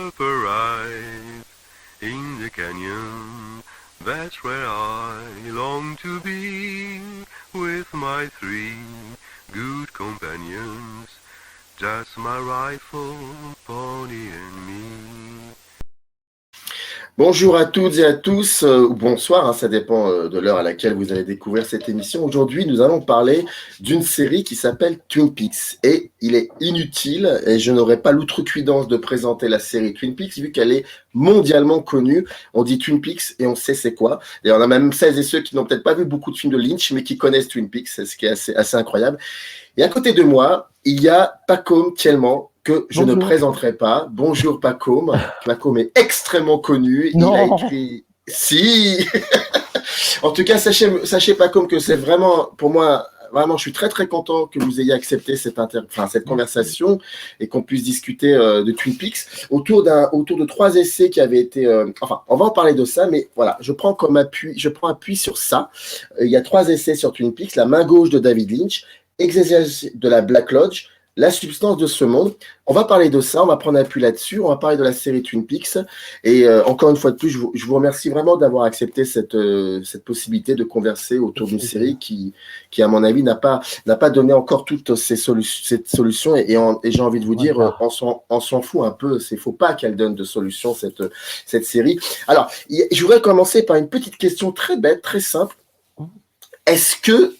up arrive in the canyon. That's where I long to be with my three good companions. Just my rifle, pony and me. Bonjour à toutes et à tous, ou bonsoir, ça dépend de l'heure à laquelle vous allez découvrir cette émission. Aujourd'hui, nous allons parler d'une série qui s'appelle Twin Peaks. Et il est inutile, et je n'aurai pas l'outrecuidance de présenter la série Twin Peaks, vu qu'elle est mondialement connue. On dit Twin Peaks et on sait c'est quoi. Et on a même celles et ceux qui n'ont peut-être pas vu beaucoup de films de Lynch, mais qui connaissent Twin Peaks, c'est ce qui est assez incroyable. Et à côté de moi, il y a Pacôme Thielman, que je ne présenterai pas. Bonjour Pacôme. Pacôme est extrêmement connu. Non. Il a écrit... Si. En tout cas, sachez Pacôme que c'est vraiment, pour moi, vraiment, je suis très très content que vous ayez accepté cette conversation et qu'on puisse discuter de Twin Peaks autour de 3 essais qui avaient été... on va en parler de ça, mais voilà, je prends appui sur ça. Il y a 3 essais sur Twin Peaks. La main gauche de David Lynch, Exégèse de la Black Lodge, La substance de ce monde. On va parler de ça, on va prendre appui là-dessus, on va parler de la série Twin Peaks. Et encore une fois de plus, je vous remercie vraiment d'avoir accepté cette possibilité de converser autour d'une série qui, à mon avis, n'a pas donné encore toutes cette solution. Et j'ai envie de vous dire, on s'en fout un peu. Il ne faut pas qu'elle donne de solution, cette série. Alors, je voudrais commencer par une petite question très bête, très simple. Est-ce que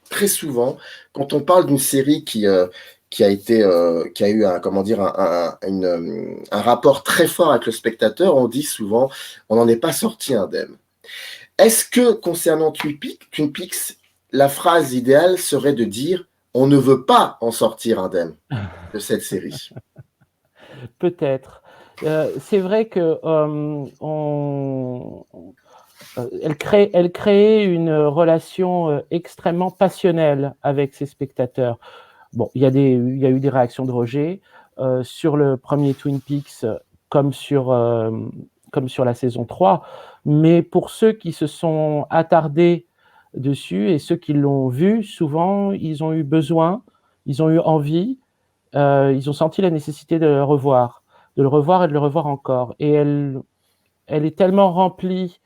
très souvent, quand on parle d'une série qui a eu un rapport très fort avec le spectateur, on dit souvent, on n'en est pas sorti indemne. Est-ce que concernant Twin Peaks, la phrase idéale serait de dire, on ne veut pas en sortir indemne de cette série? Peut-être. C'est vrai que elle crée une relation extrêmement passionnelle avec ses spectateurs. Bon, il y a eu des réactions de rejet sur le premier Twin Peaks comme sur la saison 3, mais pour ceux qui se sont attardés dessus et ceux qui l'ont vu, souvent ils ont eu besoin, ils ont eu envie, ils ont senti la nécessité de le revoir et de le revoir encore. Et elle est tellement remplie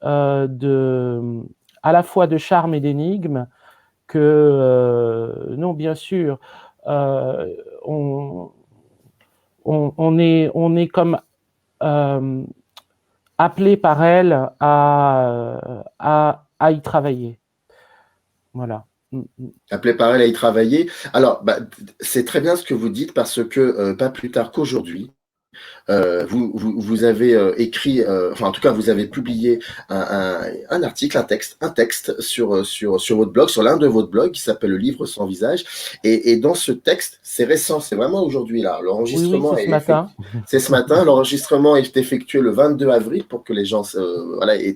à la fois de charme et d'énigmes que non, bien sûr, on est comme appelé par elle à y travailler. Voilà. Appelé par elle à y travailler. Alors, c'est très bien ce que vous dites parce que pas plus tard qu'aujourd'hui, vous avez écrit, en tout cas, vous avez publié un article, un texte sur votre blog, sur l'un de votre blogs qui s'appelle Le Livre sans visage. Et dans ce texte, c'est récent, c'est vraiment aujourd'hui là. L'enregistrement c'est ce matin. C'est ce matin. L'enregistrement est effectué le 22 avril pour que les gens aient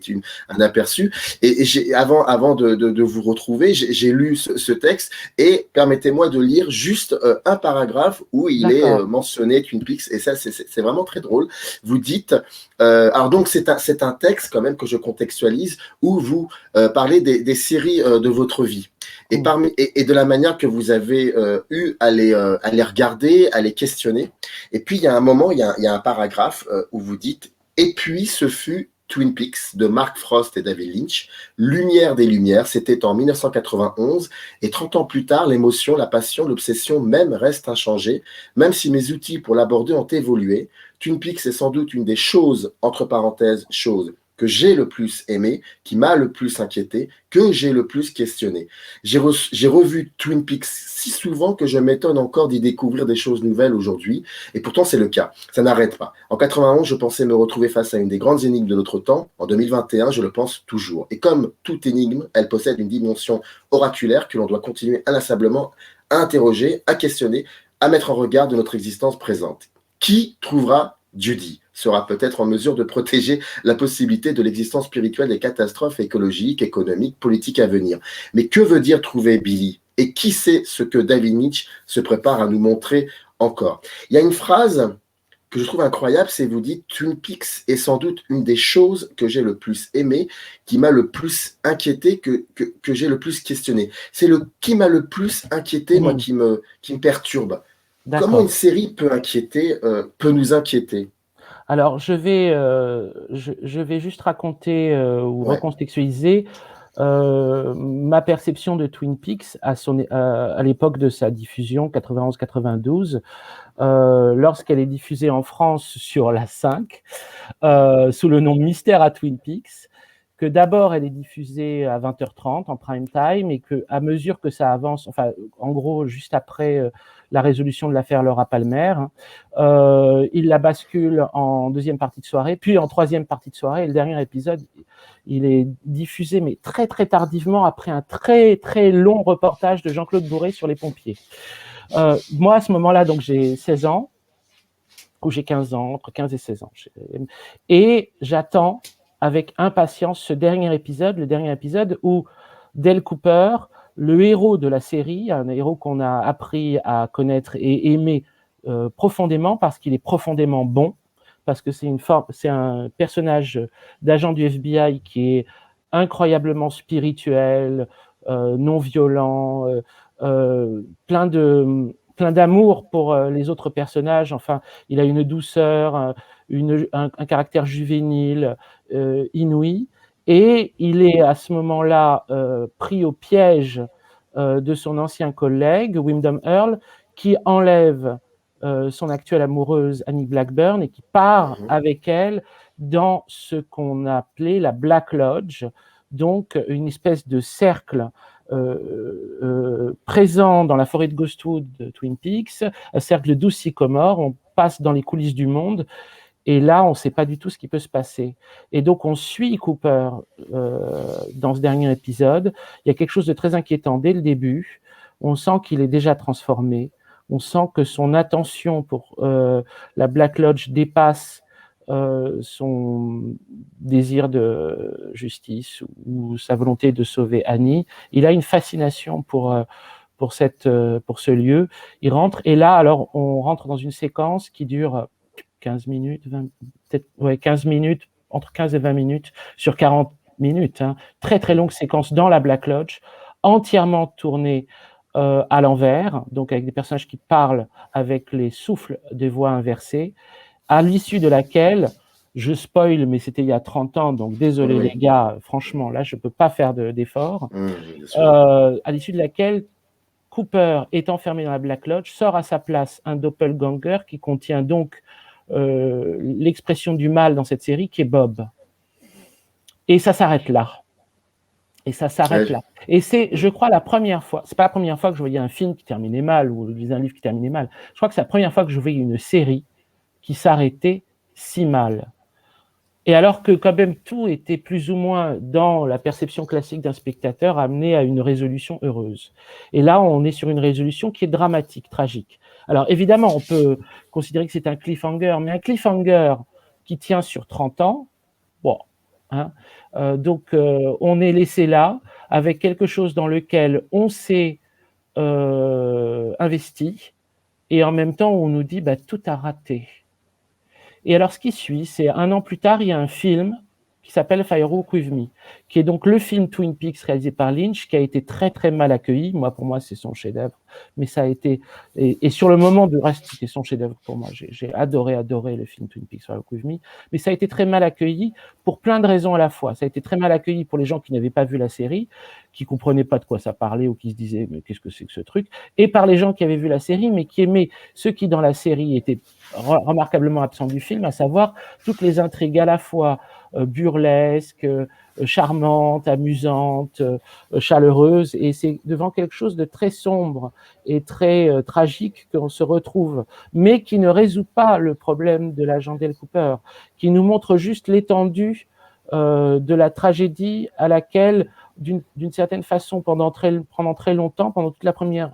un aperçu. Et avant de vous retrouver, j'ai lu ce texte et permettez-moi de lire juste un paragraphe où il est mentionné Twin Peaks. Et ça, c'est vraiment très drôle. Vous dites, alors donc c'est un texte quand même que je contextualise où vous parlez des séries de votre vie et de la manière que vous avez eu à les regarder, à les questionner. Et puis il y a un moment, il y a un paragraphe où vous dites, et puis ce fut Twin Peaks de Mark Frost et David Lynch, Lumière des Lumières, c'était en 1991, et 30 ans plus tard, l'émotion, la passion, l'obsession même restent inchangées, même si mes outils pour l'aborder ont évolué. Twin Peaks est sans doute une des choses, entre parenthèses, choses que j'ai le plus aimé, qui m'a le plus inquiété, que j'ai le plus questionné. J'ai revu Twin Peaks si souvent que je m'étonne encore d'y découvrir des choses nouvelles aujourd'hui, et pourtant c'est le cas, ça n'arrête pas. En 91, je pensais me retrouver face à une des grandes énigmes de notre temps, en 2021, je le pense toujours. Et comme toute énigme, elle possède une dimension oraculaire que l'on doit continuer inlassablement à interroger, à questionner, à mettre en regard de notre existence présente. Qui trouvera Judy sera peut-être en mesure de protéger la possibilité de l'existence spirituelle des catastrophes écologiques, économiques, politiques à venir. Mais que veut dire trouver Billy? Et qui sait ce que David Lynch se prépare à nous montrer encore? Il y a une phrase que je trouve incroyable, c'est vous dites Twin Peaks est sans doute une des choses que j'ai le plus aimé, qui m'a le plus inquiété, que j'ai le plus questionné. C'est le qui m'a le plus inquiété, moi, qui me perturbe. comment une D'accord. série peut nous inquiéter? Alors, je vais juste raconter ou Ouais. recontextualiser ma perception de Twin Peaks à l'époque de sa diffusion, 91-92, lorsqu'elle est diffusée en France sur la 5, sous le nom Mystère à Twin Peaks, que d'abord elle est diffusée à 20h30 en prime time et que à mesure que ça avance, enfin en gros juste après la résolution de l'affaire Laura Palmer, il la bascule en deuxième partie de soirée, puis en troisième partie de soirée. Et le dernier épisode, il est diffusé mais très très tardivement après un très très long reportage de Jean-Claude Bourré sur les pompiers. Moi à ce moment-là, donc j'ai 16 ans ou j'ai 15 ans, entre 15 et 16 ans. Et j'attends avec impatience ce dernier épisode, le dernier épisode où Dale Cooper, le héros de la série, un héros qu'on a appris à connaître et aimer profondément parce qu'il est profondément bon, parce que c'est un personnage d'agent du FBI qui est incroyablement spirituel, non violent, plein d'amour pour les autres personnages. Enfin, il a une douceur, un caractère juvénile inouï. Et il est à ce moment-là pris au piège de son ancien collègue, Wyndham Earl, qui enlève son actuelle amoureuse, Annie Blackburn, et qui part Mhm. avec elle dans ce qu'on appelait la Black Lodge, donc une espèce de cercle présent dans la forêt de Ghostwood de Twin Peaks, un cercle de 12 sycomores. On passe dans les coulisses du monde et là, on ne sait pas du tout ce qui peut se passer. Et donc, on suit Cooper dans ce dernier épisode. Il y a quelque chose de très inquiétant dès le début. On sent qu'il est déjà transformé. On sent que son attention pour la Black Lodge dépasse son désir de justice ou sa volonté de sauver Annie. Il a une fascination pour ce lieu. Il rentre et là, alors, on rentre dans une séquence qui dure 15 minutes, 20, peut-être, ouais, 15 minutes, entre 15 et 20 minutes sur 40 minutes. Hein. Très, très longue séquence dans la Black Lodge, entièrement tournée à l'envers, donc avec des personnages qui parlent avec les souffles des voix inversées, à l'issue de laquelle, je spoil, mais c'était il y a 30 ans, donc désolé Oui, les gars, franchement, là, je ne peux pas faire d'effort, bien sûr. à l'issue de laquelle Cooper est enfermé dans la Black Lodge, sort à sa place un doppelganger qui contient donc l'expression du mal dans cette série, qui est Bob. Et ça s'arrête là. Et ça s'arrête là. Et c'est, je crois, la première fois, c'est pas la première fois que je voyais un film qui terminait mal ou un livre qui terminait mal. Je crois que c'est la première fois que je voyais une série qui s'arrêtait si mal. Et alors que quand même tout était plus ou moins dans la perception classique d'un spectateur amené à une résolution heureuse. Et là, on est sur une résolution qui est dramatique, tragique. Alors évidemment, on peut considérer que c'est un cliffhanger, mais un cliffhanger qui tient sur 30 ans, bon. Hein, donc on est laissé là avec quelque chose dans lequel on s'est investi et en même temps on nous dit bah, tout a raté. Et alors, ce qui suit, c'est un an plus tard, il y a un film qui s'appelle Firewalk With Me, qui est donc le film Twin Peaks réalisé par Lynch, qui a été très très mal accueilli. Moi, pour moi, c'est son chef-d'œuvre, mais ça a été et sur le moment du reste, c'était son chef-d'œuvre pour moi. J'ai adoré le film Twin Peaks Firewalk With Me, mais ça a été très mal accueilli pour plein de raisons à la fois. Ça a été très mal accueilli pour les gens qui n'avaient pas vu la série, qui comprenaient pas de quoi ça parlait ou qui se disaient mais qu'est-ce que c'est que ce truc, et par les gens qui avaient vu la série mais qui aimaient ceux qui dans la série étaient remarquablement absents du film, à savoir toutes les intrigues à la fois burlesques, charmantes, amusantes, chaleureuses, et c'est devant quelque chose de très sombre et très tragique qu'on se retrouve, mais qui ne résout pas le problème de l'agent Dale Cooper, qui nous montre juste l'étendue de la tragédie à laquelle, d'une certaine façon, pendant très longtemps, pendant toute la première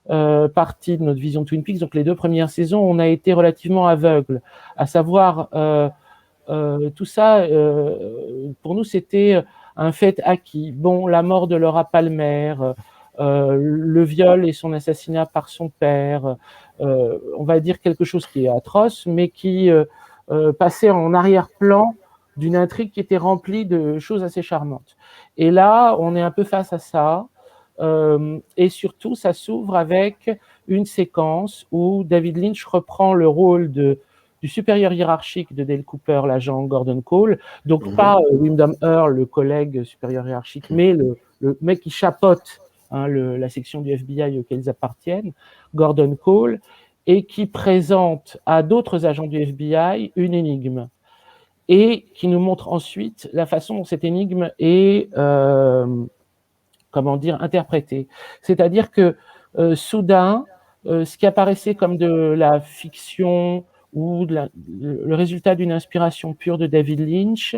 partie de notre vision Twin Peaks, donc les 2 premières saisons, on a été relativement aveugle, à savoir tout ça, pour nous, c'était un fait acquis. Bon, la mort de Laura Palmer, le viol et son assassinat par son père, on va dire quelque chose qui est atroce, mais qui passait en arrière-plan d'une intrigue qui était remplie de choses assez charmantes. Et là, on est un peu face à ça. Et surtout, ça s'ouvre avec une séquence où David Lynch reprend le rôle du supérieur hiérarchique de Dale Cooper, l'agent Gordon Cole, donc pas Wyndham Earle, le collègue supérieur hiérarchique, mais le mec qui chapeaute la section du FBI auquel ils appartiennent, Gordon Cole, et qui présente à d'autres agents du FBI une énigme, et qui nous montre ensuite la façon dont cette énigme est interprétée. C'est-à-dire que soudain, ce qui apparaissait comme de la fiction ou le résultat d'une inspiration pure de David Lynch,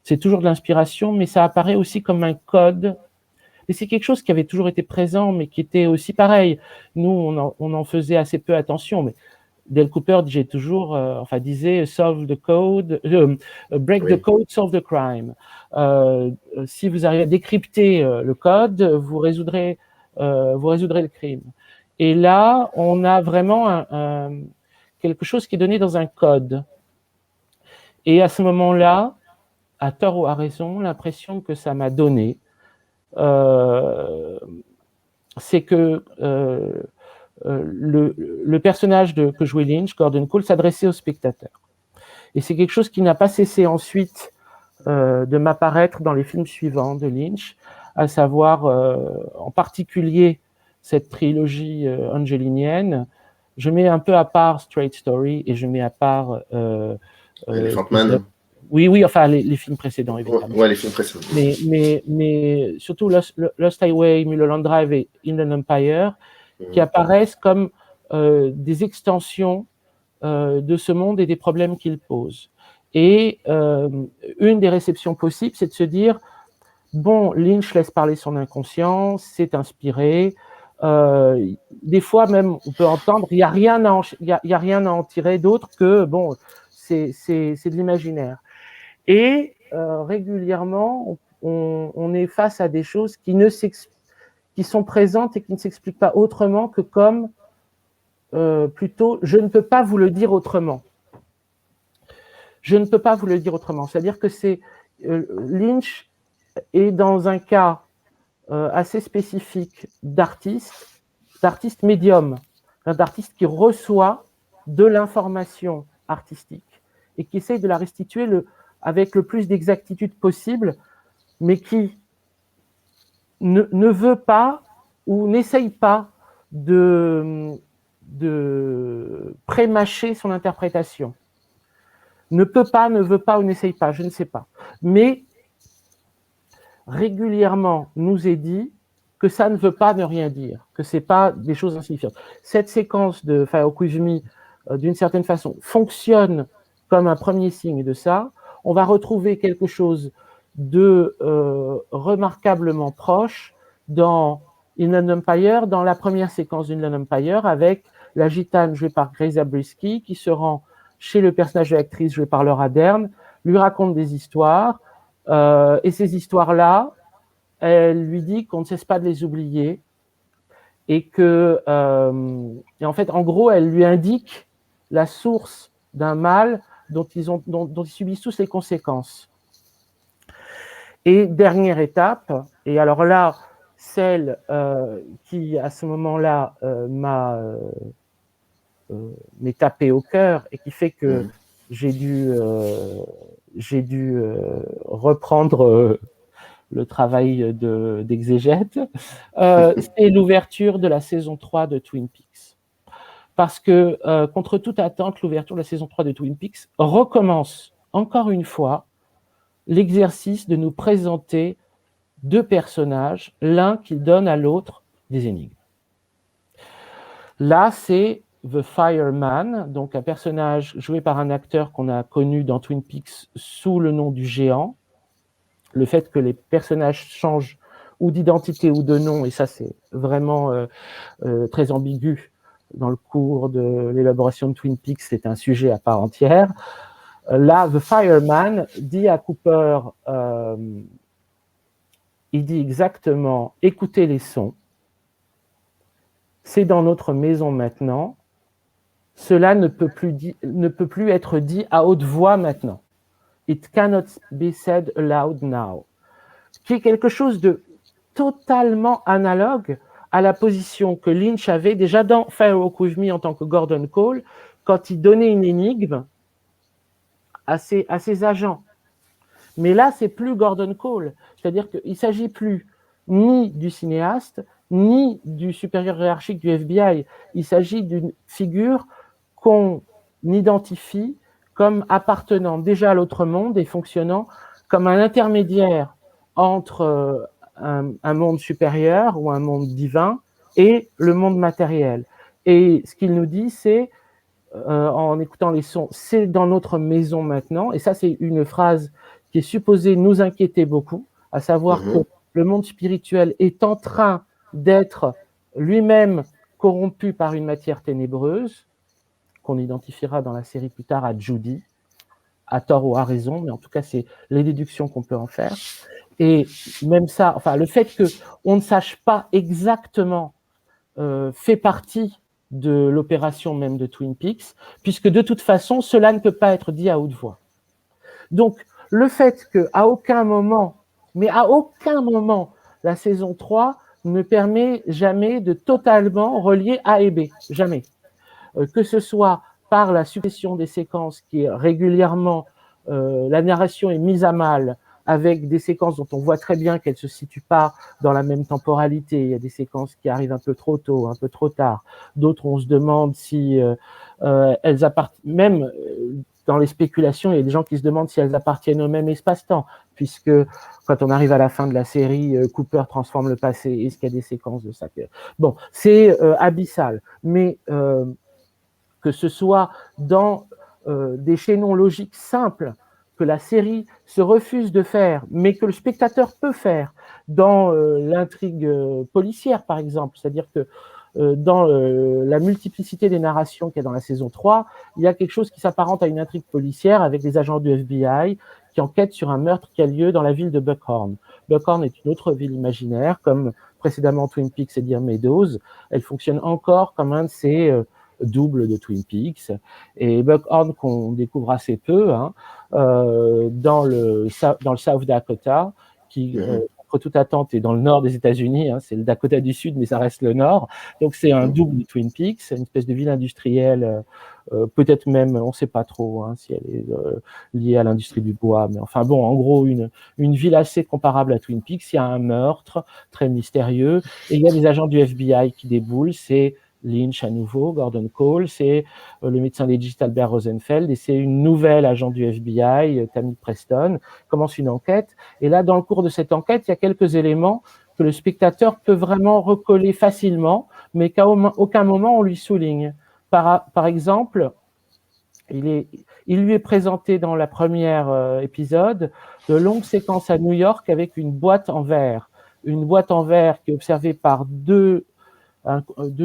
c'est toujours de l'inspiration, mais ça apparaît aussi comme un code. Et c'est quelque chose qui avait toujours été présent, mais qui était aussi pareil. Nous, on en faisait assez peu attention, mais Dale Cooper disait toujours, disait solve the code, break the code, solve the crime. Si vous arrivez à décrypter le code, vous résoudrez le crime. Et là, on a vraiment quelque chose qui est donné dans un code. Et à ce moment-là, à tort ou à raison, l'impression que ça m'a donné, c'est que le personnage que jouait Lynch, Gordon Cole, s'adressait au spectateur. Et c'est quelque chose qui n'a pas cessé ensuite de m'apparaître dans les films suivants de Lynch, à savoir en particulier cette trilogie angelinienne. Je mets un peu à part Straight Story et je mets à part Elephant Man. Oui, les films précédents, évidemment. Ouais, les films précédents. Mais surtout Lost Highway, Mulholland Drive et Inland Empire, qui apparaissent comme des extensions de ce monde et des problèmes qu'il pose. Et une des réceptions possibles, c'est de se dire, bon, Lynch laisse parler son inconscient, c'est inspiré. Des fois même, on peut entendre, il n'y a rien à en tirer d'autre que, bon, c'est de l'imaginaire. Et régulièrement, on est face à des choses qui sont présentes et qui ne s'expliquent pas autrement que comme plutôt, je ne peux pas vous le dire autrement. Je ne peux pas vous le dire autrement. C'est-à-dire que Lynch est dans un cas assez spécifique d'artiste médium, d'artiste qui reçoit de l'information artistique et qui essaye de la restituer avec le plus d'exactitude possible, mais qui ne veut pas ou n'essaye pas de prémâcher son interprétation. Ne peut pas, ne veut pas ou n'essaye pas, je ne sais pas. Mais régulièrement nous est dit que ça ne veut pas ne rien dire, que ce n'est pas des choses insignifiantes. Cette séquence de Fire With Me, d'une certaine façon, fonctionne comme un premier signe de ça. On va retrouver quelque chose de remarquablement proche dans Inland Empire, dans la première séquence d'Inland Empire, avec la gitane jouée par Grace Zabriskie, qui se rend chez le personnage de l'actrice jouée par Laura Dern, lui raconte des histoires, et ces histoires-là, elle lui dit qu'on ne cesse pas de les oublier, et en fait, en gros, elle lui indique la source d'un mal dont ils subissent tous les conséquences. Et dernière étape, et alors là, celle qui, à ce moment-là, m'est tapée au cœur et qui fait que j'ai dû reprendre le travail d'exégète, c'est l'ouverture de la saison 3 de Twin Peaks. Parce que, contre toute attente, l'ouverture de la saison 3 de Twin Peaks recommence, encore une fois, l'exercice de nous présenter deux personnages, l'un qui donne à l'autre des énigmes. Là, c'est The Fireman, donc un personnage joué par un acteur qu'on a connu dans Twin Peaks sous le nom du géant. Le fait que les personnages changent ou d'identité ou de nom, et ça c'est vraiment très ambigu dans le cours de l'élaboration de Twin Peaks, c'est un sujet à part entière. Là, The Fireman dit à Cooper, il dit exactement, écoutez les sons, c'est dans notre maison maintenant, cela ne peut plus être dit à haute voix maintenant. It cannot be said aloud now. Qui est quelque chose de totalement analogue à la position que Lynch avait déjà dans Firewalk With Me en tant que Gordon Cole, quand il donnait une énigme à ses agents. Mais là, c'est plus Gordon Cole. C'est-à-dire qu'il ne s'agit plus ni du cinéaste, ni du supérieur hiérarchique du FBI. Il s'agit d'une figure qu'on identifie comme appartenant déjà à l'autre monde et fonctionnant comme un intermédiaire entre un monde supérieur ou un monde divin et le monde matériel. Et ce qu'il nous dit, c'est, en écoutant les sons, c'est dans notre maison maintenant. Et ça, c'est une phrase qui est supposée nous inquiéter beaucoup, à savoir que le monde spirituel est en train d'être lui-même corrompu par une matière ténébreuse, qu'on identifiera dans la série plus tard à Judy, à tort ou à raison, mais en tout cas, c'est les déductions qu'on peut en faire. Et même ça, enfin, le fait qu'on ne sache pas exactement fait partie de l'opération même de Twin Peaks, puisque de toute façon, cela ne peut pas être dit à haute voix. Donc, le fait qu'à aucun moment, mais à aucun moment, la saison 3 ne permet jamais de totalement relier A et B, jamais. Que ce soit par la succession des séquences qui est régulièrement, la narration est mise à mal avec des séquences dont on voit très bien qu'elles ne se situent pas dans la même temporalité. Il y a des séquences qui arrivent un peu trop tôt, un peu trop tard. D'autres, on se demande si elles appartiennent, même dans les spéculations, il y a des gens qui se demandent si elles appartiennent au même espace-temps, puisque quand on arrive à la fin de la série, Cooper transforme le passé. Est-ce qu'il y a des séquences de ça? Bon, c'est abyssal. Mais que ce soit dans des chaînons logiques simples que la série se refuse de faire, mais que le spectateur peut faire dans l'intrigue policière, par exemple. C'est-à-dire que dans la multiplicité des narrations qu'il y a dans la saison 3, il y a quelque chose qui s'apparente à une intrigue policière avec des agents du FBI qui enquêtent sur un meurtre qui a lieu dans la ville de Buckhorn. Buckhorn est une autre ville imaginaire, comme précédemment Twin Peaks et Deer Meadows. Elle fonctionne encore comme un de ces double de Twin Peaks, et Buckhorn qu'on découvre assez peu dans le South Dakota, qui contre toute attente est dans le nord des États-Unis, c'est le Dakota du Sud, mais ça reste le nord, donc c'est un double de Twin Peaks, une espèce de ville industrielle, peut-être même, on ne sait pas trop si elle est liée à l'industrie du bois, mais enfin bon, en gros, une ville assez comparable à Twin Peaks. Il y a un meurtre très mystérieux, et il y a des agents du FBI qui déboulent, c'est Lynch à nouveau, Gordon Cole, c'est le médecin légiste Albert Rosenfeld, et c'est une nouvelle agent du FBI, Tammy Preston, commence une enquête, et là, dans le cours de cette enquête, il y a quelques éléments que le spectateur peut vraiment recoller facilement, mais qu'à aucun moment on lui souligne. Par exemple, il lui est présenté dans la première épisode de longues séquences à New York avec une boîte en verre qui est observée par deux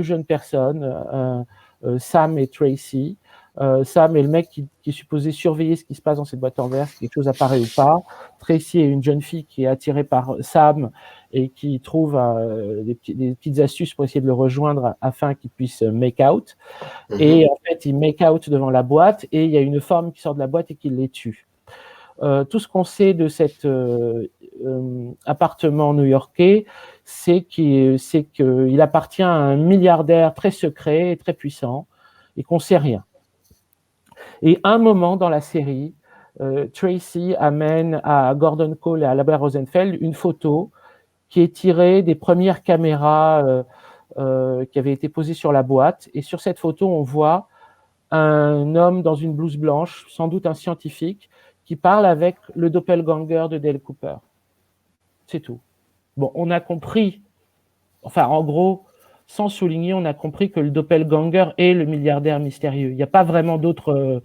jeunes personnes, Sam et Tracy. Sam est le mec qui est supposé surveiller ce qui se passe dans cette boîte en verre, si quelque chose apparaît ou pas. Tracy est une jeune fille qui est attirée par Sam et qui trouve des petites astuces pour essayer de le rejoindre afin qu'il puisse make out. Et en fait, il make out devant la boîte et il y a une forme qui sort de la boîte et qui les tue. Tout ce qu'on sait de cet appartement new-yorkais, c'est qu'il appartient à un milliardaire très secret et très puissant et qu'on ne sait rien. Et à un moment dans la série, Tracy amène à Gordon Cole et à Albert Rosenfeld une photo qui est tirée des premières caméras qui avaient été posées sur la boîte. Et sur cette photo, on voit un homme dans une blouse blanche, sans doute un scientifique, qui parle avec le doppelganger de Dale Cooper. C'est tout. Bon, on a compris, enfin, en gros, sans souligner, on a compris que le doppelganger est le milliardaire mystérieux. Il n'y a pas vraiment d'autres,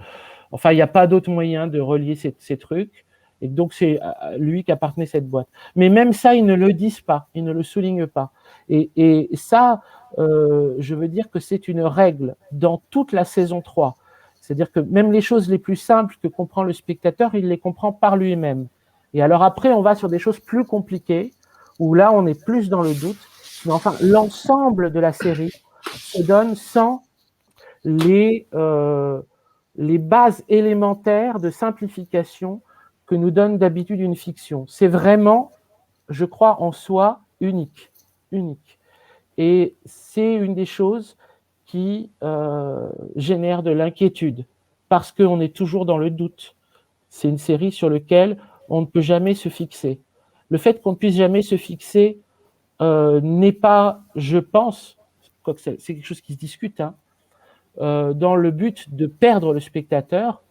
il n'y a pas d'autre moyen de relier ces trucs. Et donc, c'est à lui qu'appartenait cette boîte. Mais même ça, ils ne le disent pas, ils ne le soulignent pas. Et ça, je veux dire que c'est une règle dans toute la saison 3. C'est-à-dire que même les choses les plus simples que comprend le spectateur, il les comprend par lui-même. Et alors après, on va sur des choses plus compliquées, où là, on est plus dans le doute. Mais enfin, l'ensemble de la série se donne sans les bases élémentaires de simplification que nous donne d'habitude une fiction. C'est vraiment, je crois, en soi, unique. Et c'est une des choses qui génère de l'inquiétude, parce qu'on est toujours dans le doute. C'est une série sur laquelle on ne peut jamais se fixer. Le fait qu'on ne puisse jamais se fixer n'est pas, je pense, quoique c'est quelque chose qui se discute, dans le but de perdre le spectateur,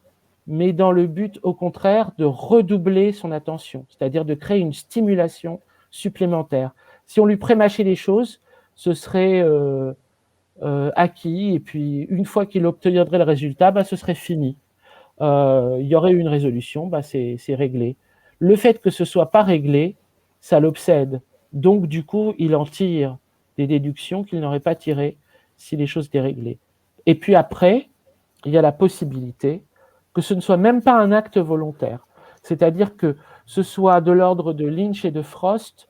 mais dans le but, au contraire, de redoubler son attention, c'est-à-dire de créer une stimulation supplémentaire. Si on lui prémâchait les choses, ce serait acquis, et puis une fois qu'il obtiendrait le résultat, ce serait fini. Il y aurait eu une résolution, c'est réglé. Le fait que ce soit pas réglé, ça l'obsède. Donc, du coup, il en tire des déductions qu'il n'aurait pas tirées si les choses étaient réglées. Et puis après, il y a la possibilité que ce ne soit même pas un acte volontaire. C'est-à-dire que ce soit de l'ordre de Lynch et de Frost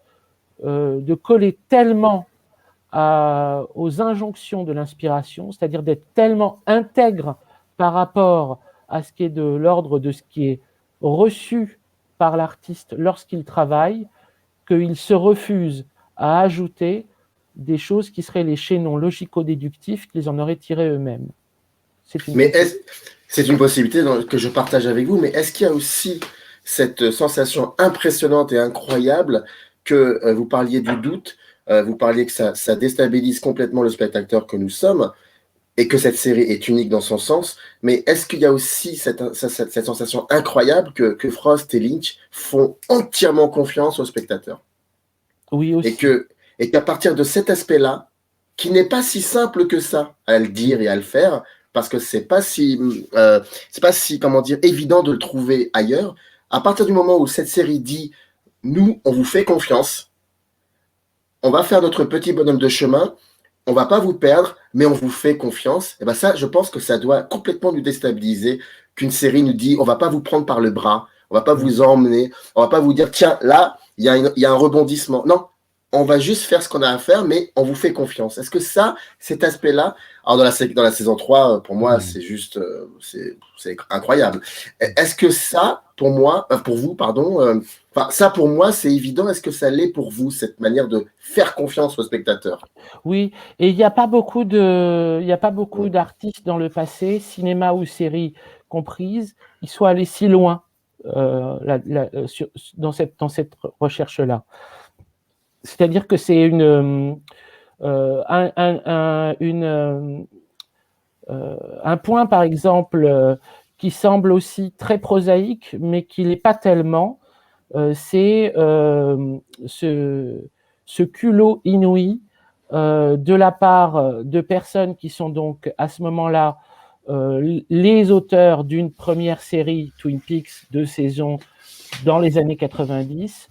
de coller tellement aux injonctions de l'inspiration, c'est-à-dire d'être tellement intègre par rapport à ce qui est de l'ordre de ce qui est reçu par l'artiste lorsqu'il travaille, qu'il se refuse à ajouter des choses qui seraient les chaînons logico-déductifs qu'ils en auraient tirés eux-mêmes. C'est une possibilité que je partage avec vous, mais est-ce qu'il y a aussi cette sensation impressionnante et incroyable que vous parliez du doute, vous parliez que ça déstabilise complètement le spectateur que nous sommes, et que cette série est unique dans son sens, mais est-ce qu'il y a aussi cette sensation incroyable que Frost et Lynch font entièrement confiance au spectateur? Oui, aussi. Et qu'à partir de cet aspect-là, qui n'est pas si simple que ça à le dire et à le faire, parce que c'est pas si comment dire, évident de le trouver ailleurs, à partir du moment où cette série dit « Nous, on vous fait confiance, on va faire notre petit bonhomme de chemin, on va pas vous perdre, mais on vous fait confiance », et ça, je pense que ça doit complètement nous déstabiliser qu'une série nous dit « On va pas vous prendre par le bras, on va pas vous emmener, on va pas vous dire « Tiens, là, il y a un rebondissement ». Non, on va juste faire ce qu'on a à faire, mais on vous fait confiance. Est-ce que cet aspect-là, alors dans la saison 3, pour moi, c'est juste, c'est incroyable. Est-ce que ça, pour vous, ça pour moi, c'est évident. Est-ce que ça l'est pour vous, cette manière de faire confiance au spectateur? Oui, et il n'y a pas beaucoup d'artistes dans le passé, cinéma ou série comprises, qui soient allés si loin dans cette recherche-là. C'est-à-dire que c'est un point, par exemple, qui semble aussi très prosaïque, mais qui n'est pas tellement, c'est ce culot inouï de la part de personnes qui sont donc à ce moment-là les auteurs d'une première série Twin Peaks, 2 saisons dans les années 90,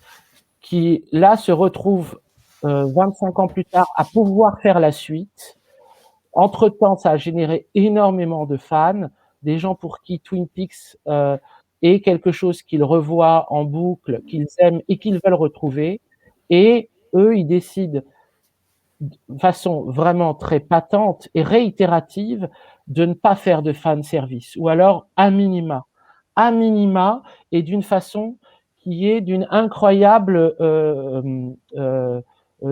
qui là se retrouvent 25 ans plus tard à pouvoir faire la suite. Entre-temps, ça a généré énormément de fans, des gens pour qui Twin Peaks est quelque chose qu'ils revoient en boucle, qu'ils aiment et qu'ils veulent retrouver. Et eux, ils décident de façon vraiment très patente et réitérative de ne pas faire de fan service, ou alors à minima, et d'une façon qui est d'une incroyable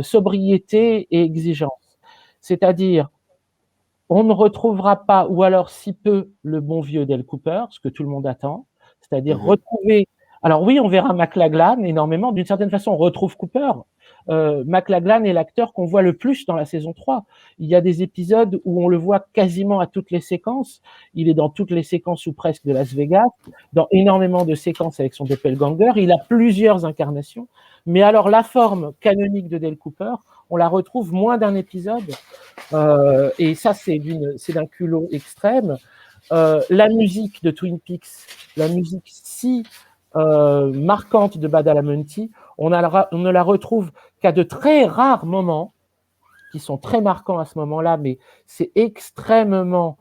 sobriété et exigence. C'est-à-dire, on ne retrouvera pas, ou alors si peu, le bon vieux Dale Cooper, ce que tout le monde attend, c'est-à-dire retrouver... Alors oui, on verra McLaglen énormément. D'une certaine façon, on retrouve Cooper. McLaglen est l'acteur qu'on voit le plus dans la saison 3. Il y a des épisodes où on le voit quasiment à toutes les séquences. Il est dans toutes les séquences ou presque de Las Vegas, dans énormément de séquences avec son doppelganger. Il a plusieurs incarnations. Mais alors, la forme canonique de Dale Cooper, on la retrouve moins d'un épisode. Et ça, c'est d'un culot extrême. La musique de Twin Peaks, la musique si marquante de Badalamenti, on ne la retrouve qu'à de très rares moments, qui sont très marquants à ce moment-là, mais c'est extrêmement,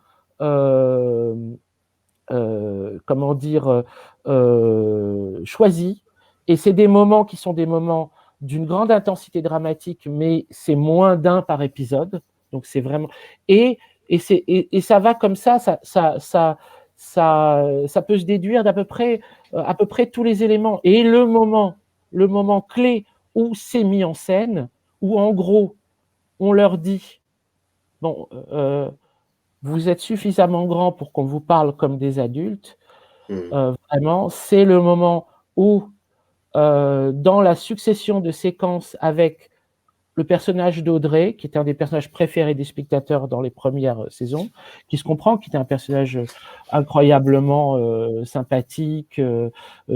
choisi. Et c'est des moments qui sont des moments d'une grande intensité dramatique, mais c'est moins d'un par épisode. Donc c'est vraiment... Et ça va comme ça peut se déduire à peu près tous les éléments. Et le moment clé où c'est mis en scène, où en gros, on leur dit, bon, vous êtes suffisamment grand pour qu'on vous parle comme des adultes. Vraiment, c'est le moment où, dans la succession de séquences avec le personnage d'Audrey, qui est un des personnages préférés des spectateurs dans les premières saisons, qui se comprend, qui est un personnage incroyablement sympathique,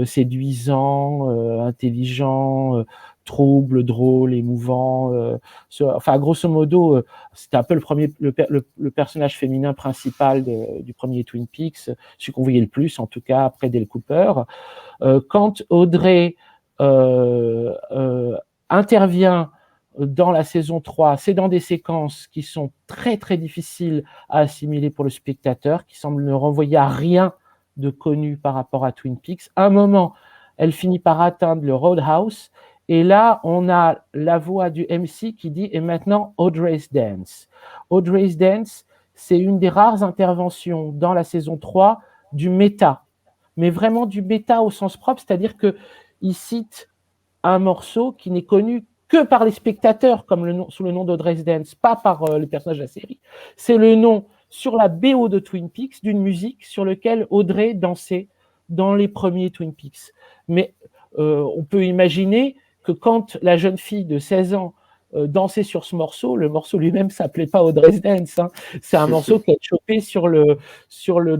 séduisant, intelligent, trouble, drôle, émouvant. Enfin, grosso modo, c'était un peu le personnage féminin principal du premier Twin Peaks, celui qu'on voyait le plus, en tout cas, après Dale Cooper. Quand Audrey intervient dans la saison 3, c'est dans des séquences qui sont très très difficiles à assimiler pour le spectateur, qui semblent ne renvoyer à rien de connu par rapport à Twin Peaks. À un moment, elle finit par atteindre le Roadhouse, et là, on a la voix du MC qui dit « Et maintenant, Audrey's Dance ». Audrey's Dance, c'est une des rares interventions dans la saison 3 du méta, mais vraiment du méta au sens propre, c'est-à-dire qu'il cite un morceau qui n'est connu que par les spectateurs, comme sous le nom d'Audrey's Dance, pas par les personnages de la série. C'est le nom sur la BO de Twin Peaks d'une musique sur laquelle Audrey dansait dans les premiers Twin Peaks. Mais on peut imaginer que quand la jeune fille de 16 ans dansait sur ce morceau, le morceau lui-même s'appelait pas Audrey's Dance. Hein. C'est un morceau qui a chopé sur le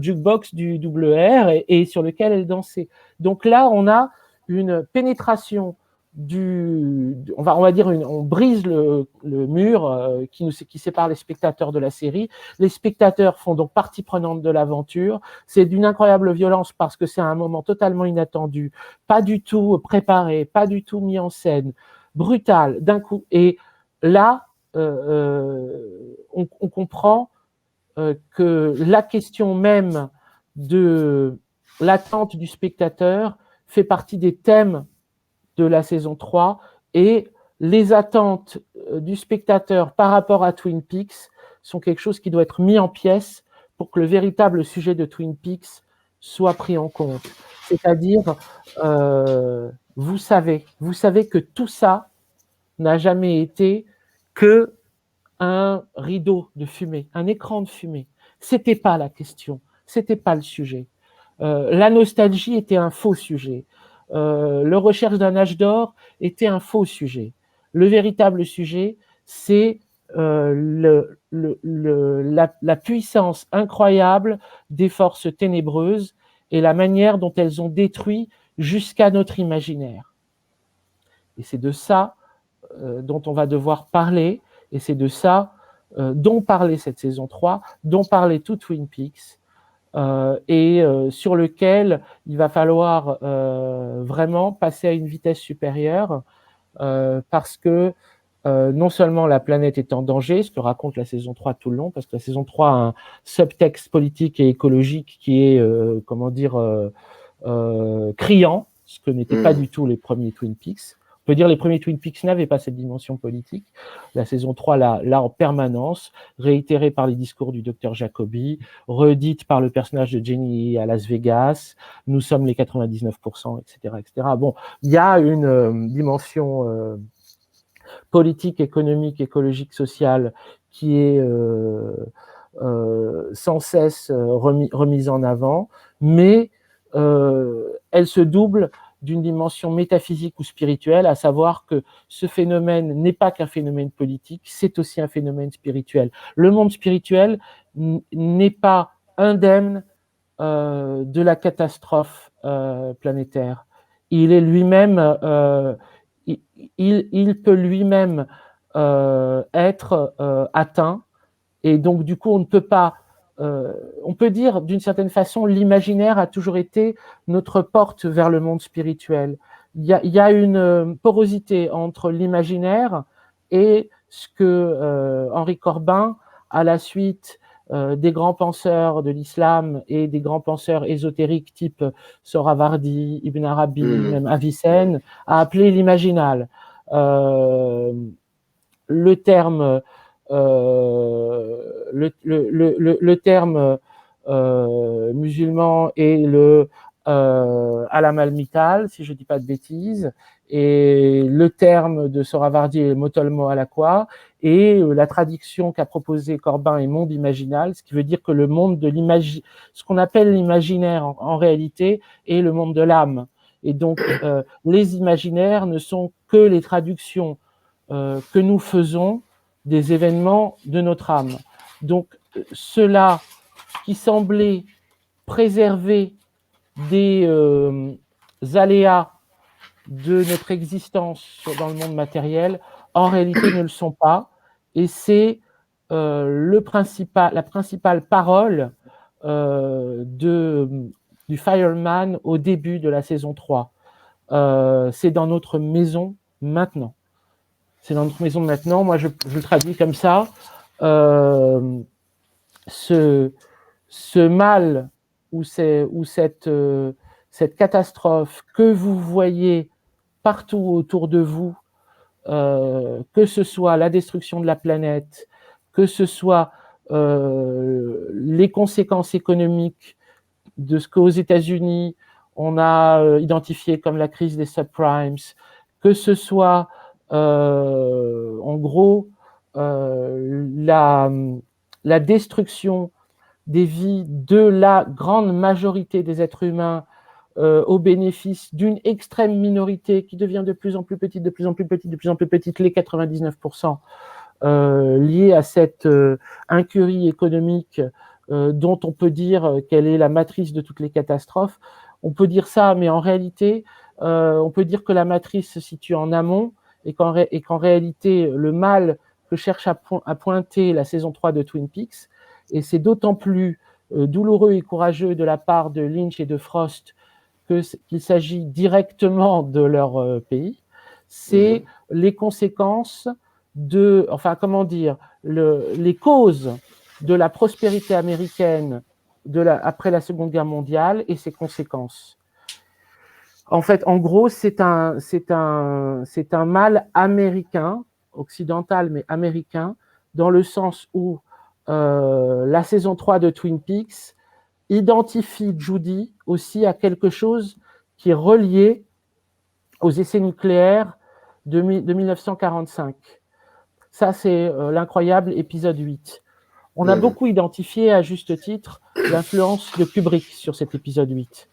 jukebox du WR et sur lequel elle dansait. Donc là, on a une pénétration on va dire on brise le mur qui sépare les spectateurs de la série. Les spectateurs font donc partie prenante de l'aventure. C'est d'une incroyable violence parce que c'est un moment totalement inattendu, pas du tout préparé, pas du tout mis en scène, brutal d'un coup. Et là, on comprend que la question même de l'attente du spectateur fait partie des thèmes de la saison 3, et les attentes du spectateur par rapport à Twin Peaks sont quelque chose qui doit être mis en pièces pour que le véritable sujet de Twin Peaks soit pris en compte. C'est-à-dire, vous savez que tout ça n'a jamais été que un rideau de fumée, un écran de fumée. C'était pas la question, c'était pas le sujet. La nostalgie était un faux sujet. Le recherche d'un âge d'or était un faux sujet. Le véritable sujet, c'est la puissance incroyable des forces ténébreuses et la manière dont elles ont détruit jusqu'à notre imaginaire. Et c'est de ça dont on va devoir parler, et c'est de ça dont parlait cette saison 3, dont parlait tout Twin Peaks, sur lequel il va falloir vraiment passer à une vitesse supérieure parce que non seulement la planète est en danger, ce que raconte la saison 3 tout le long, parce que la saison 3 a un subtexte politique et écologique qui est, criant, ce que n'étaient pas du tout les premiers Twin Peaks. On peut dire que les premiers Twin Peaks n'avaient pas cette dimension politique. La saison 3 l'a en permanence, réitérée par les discours du docteur Jacobi, redite par le personnage de Jenny à Las Vegas, nous sommes les 99%, etc., etc. Bon, il y a une dimension politique, économique, écologique, sociale qui est sans cesse remise en avant, mais elle se double d'une dimension métaphysique ou spirituelle, à savoir que ce phénomène n'est pas qu'un phénomène politique, c'est aussi un phénomène spirituel. Le monde spirituel n'est pas indemne de la catastrophe planétaire. Il est lui-même, il peut lui-même être atteint, et donc du coup on ne peut pas on peut dire d'une certaine façon l'imaginaire a toujours été notre porte vers le monde spirituel. Il y a une porosité entre l'imaginaire et ce que Henri Corbin, à la suite des grands penseurs de l'islam et des grands penseurs ésotériques type Sohrawardi, Ibn Arabi, même Avicenne, a appelé l'imaginal. Le terme le terme musulman est le à la Malmitale, si je ne dis pas de bêtises, et le terme de Sohrawardi est Motolmo Alakwa, et la traduction qu'a proposé Corbin est monde imaginal, ce qui veut dire que le monde de ce qu'on appelle l'imaginaire en réalité est le monde de l'âme. Et donc, les imaginaires ne sont que les traductions que nous faisons des événements de notre âme. Donc, cela qui semblait préserver des aléas de notre existence dans le monde matériel, en réalité ne le sont pas. Et c'est la principale parole du Fireman au début de la saison 3. C'est dans notre maison maintenant. C'est dans notre maison maintenant. Moi, je le traduis comme ça. Ce mal ou cette catastrophe que vous voyez partout autour de vous, que ce soit la destruction de la planète, que ce soit les conséquences économiques de ce qu'aux États-Unis on a identifié comme la crise des subprimes, que ce soit en gros la destruction des vies de la grande majorité des êtres humains au bénéfice d'une extrême minorité qui devient de plus en plus petite, les 99%, liés à cette incurie économique dont on peut dire qu'elle est la matrice de toutes les catastrophes. On peut dire ça, mais en réalité, on peut dire que la matrice se situe en amont et qu'en réalité, le mal que cherche à pointer la saison 3 de Twin Peaks, et c'est d'autant plus douloureux et courageux de la part de Lynch et de Frost qu'il s'agit directement de leur pays, c'est les conséquences les causes de la prospérité américaine après la Seconde Guerre mondiale et ses conséquences. En fait, en gros, c'est un mal américain, occidental mais américain, dans le sens où la saison 3 de Twin Peaks identifie Judy aussi à quelque chose qui est relié aux essais nucléaires de 1945. Ça, c'est l'incroyable épisode 8. On a beaucoup identifié, à juste titre, l'influence de Kubrick sur cet épisode 8.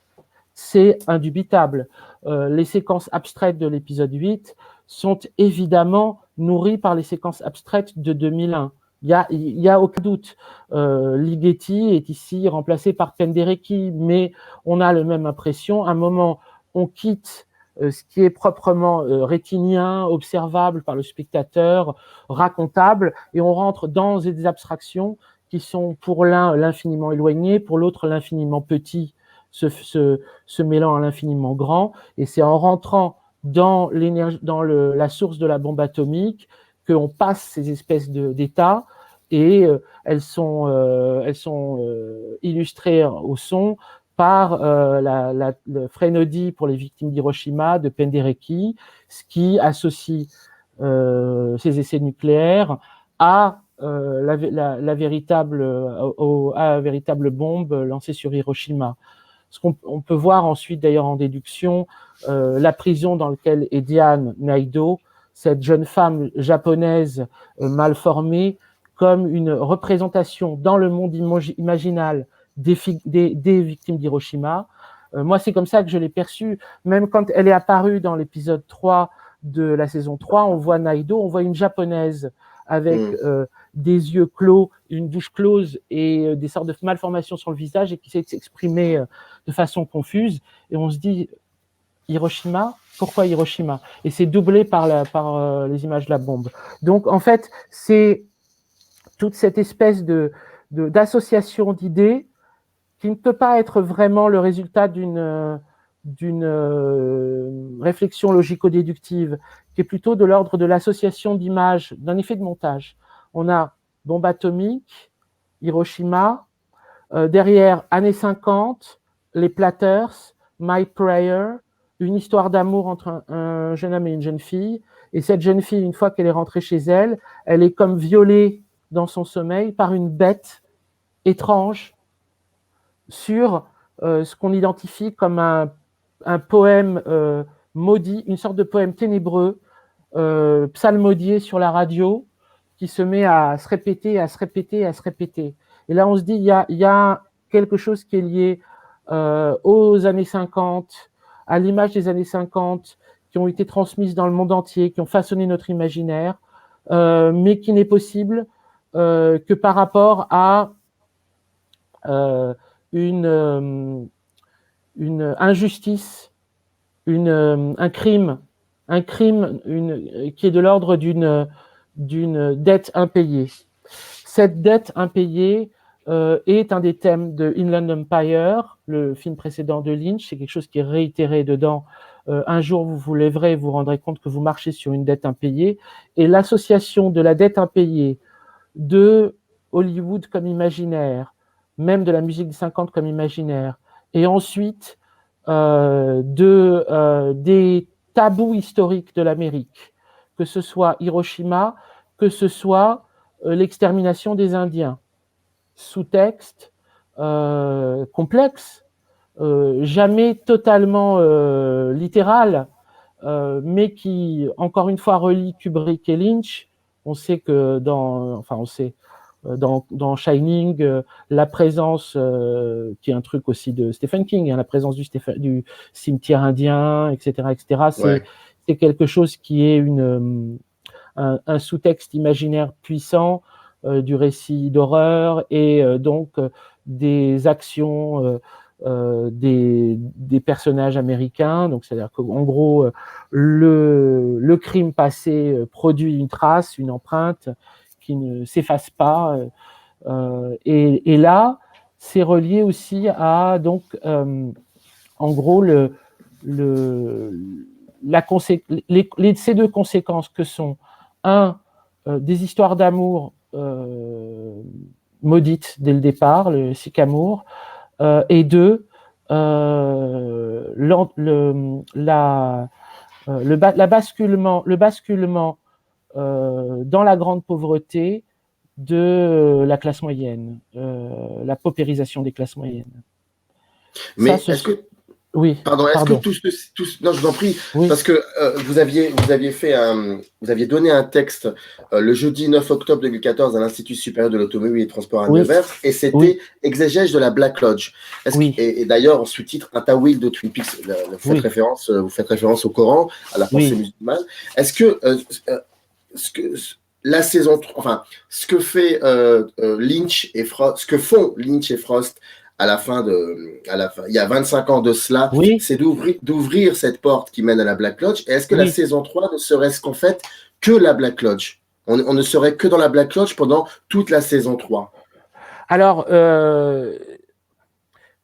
C'est indubitable. Les séquences abstraites de l'épisode 8 sont évidemment nourries par les séquences abstraites de 2001. Il y a aucun doute. Ligeti est ici remplacé par Penderecki, mais on a la même impression. À un moment, on quitte ce qui est proprement rétinien, observable par le spectateur, racontable, et on rentre dans des abstractions qui sont pour l'un l'infiniment éloigné, pour l'autre l'infiniment petit, se mêlant à l'infiniment grand. Et c'est en rentrant dans la source de la bombe atomique qu'on passe ces espèces d'états, et elles sont illustrées au son par le Frenodi pour les victimes d'Hiroshima de Penderecki, ce qui associe ces essais nucléaires à la véritable bombe lancée sur Hiroshima. Ce qu'on peut voir ensuite, d'ailleurs, en déduction, la prison dans laquelle est Diane Naido, cette jeune femme japonaise mal formée, comme une représentation dans le monde imaginal des victimes d'Hiroshima. Moi, c'est comme ça que je l'ai perçue. Même quand elle est apparue dans l'épisode 3 de la saison 3, on voit Naido, on voit une japonaise avec des yeux clos, une bouche close et des sortes de malformations sur le visage et qui sait s'exprimer de façon confuse. Et on se dit, Hiroshima, pourquoi Hiroshima? Et c'est doublé par les images de la bombe. Donc, en fait, c'est toute cette espèce d'association d'idées qui ne peut pas être vraiment le résultat d'une réflexion logico-déductive, qui est plutôt de l'ordre de l'association d'images, d'un effet de montage. On a bombe atomique, Hiroshima, derrière années 50, les Platters, My Prayer, une histoire d'amour entre un jeune homme et une jeune fille, et cette jeune fille, une fois qu'elle est rentrée chez elle, elle est comme violée dans son sommeil par une bête étrange sur ce qu'on identifie comme un poème maudit, une sorte de poème ténébreux, psalmodié sur la radio, qui se met à se répéter, à se répéter, à se répéter. Et là, on se dit, il y a quelque chose qui est lié aux années 50, à l'image des années 50, qui ont été transmises dans le monde entier, qui ont façonné notre imaginaire, mais qui n'est possible que par rapport à une injustice, un crime qui est de l'ordre d'une dette impayée. Cette dette impayée est un des thèmes de Inland Empire, le film précédent de Lynch. C'est quelque chose qui est réitéré dedans. Un jour, vous vous lèverez et vous rendrez compte que vous marchez sur une dette impayée. Et l'association de la dette impayée, de Hollywood comme imaginaire, même de la musique des 50 comme imaginaire, et ensuite des tabous historiques de l'Amérique, que ce soit Hiroshima, que ce soit l'extermination des Indiens. Sous-texte complexe, jamais totalement littéral, mais qui, encore une fois, relie Kubrick et Lynch. On sait que dans Shining, la présence, qui est un truc aussi de Stephen King, hein, la présence du cimetière indien, etc., c'est quelque chose qui est un sous-texte imaginaire puissant du récit d'horreur et donc des actions des personnages américains. Donc, c'est-à-dire qu'en gros, le crime passé produit une trace, une empreinte qui ne s'efface pas. Et là, c'est relié aussi à, donc, en gros, ces deux conséquences que sont, des histoires d'amour maudites dès le départ, le sycamour, et deux, le basculement dans la grande pauvreté de la classe moyenne, la paupérisation des classes moyennes. Mais est-ce que oui, pardon, est-ce que non, je vous en prie, oui. Parce que vous aviez donné un texte le jeudi 9 octobre 2014 à l'Institut supérieur de l'automobile et des transports à Nevers, et c'était exégèse de la Black Lodge. Et d'ailleurs, en sous-titre, un tawil de Twin Peaks, vous faites référence au Coran, à la pensée musulmane. Est-ce que la saison 3, enfin, ce que fait Lynch et Frost, ce que font Lynch et Frost à la fin, il y a 25 ans de cela, c'est d'ouvrir cette porte qui mène à la Black Lodge. Et est-ce que la saison 3 ne serait-ce qu'en fait que la Black Lodge? On ne serait que dans la Black Lodge pendant toute la saison 3. Alors,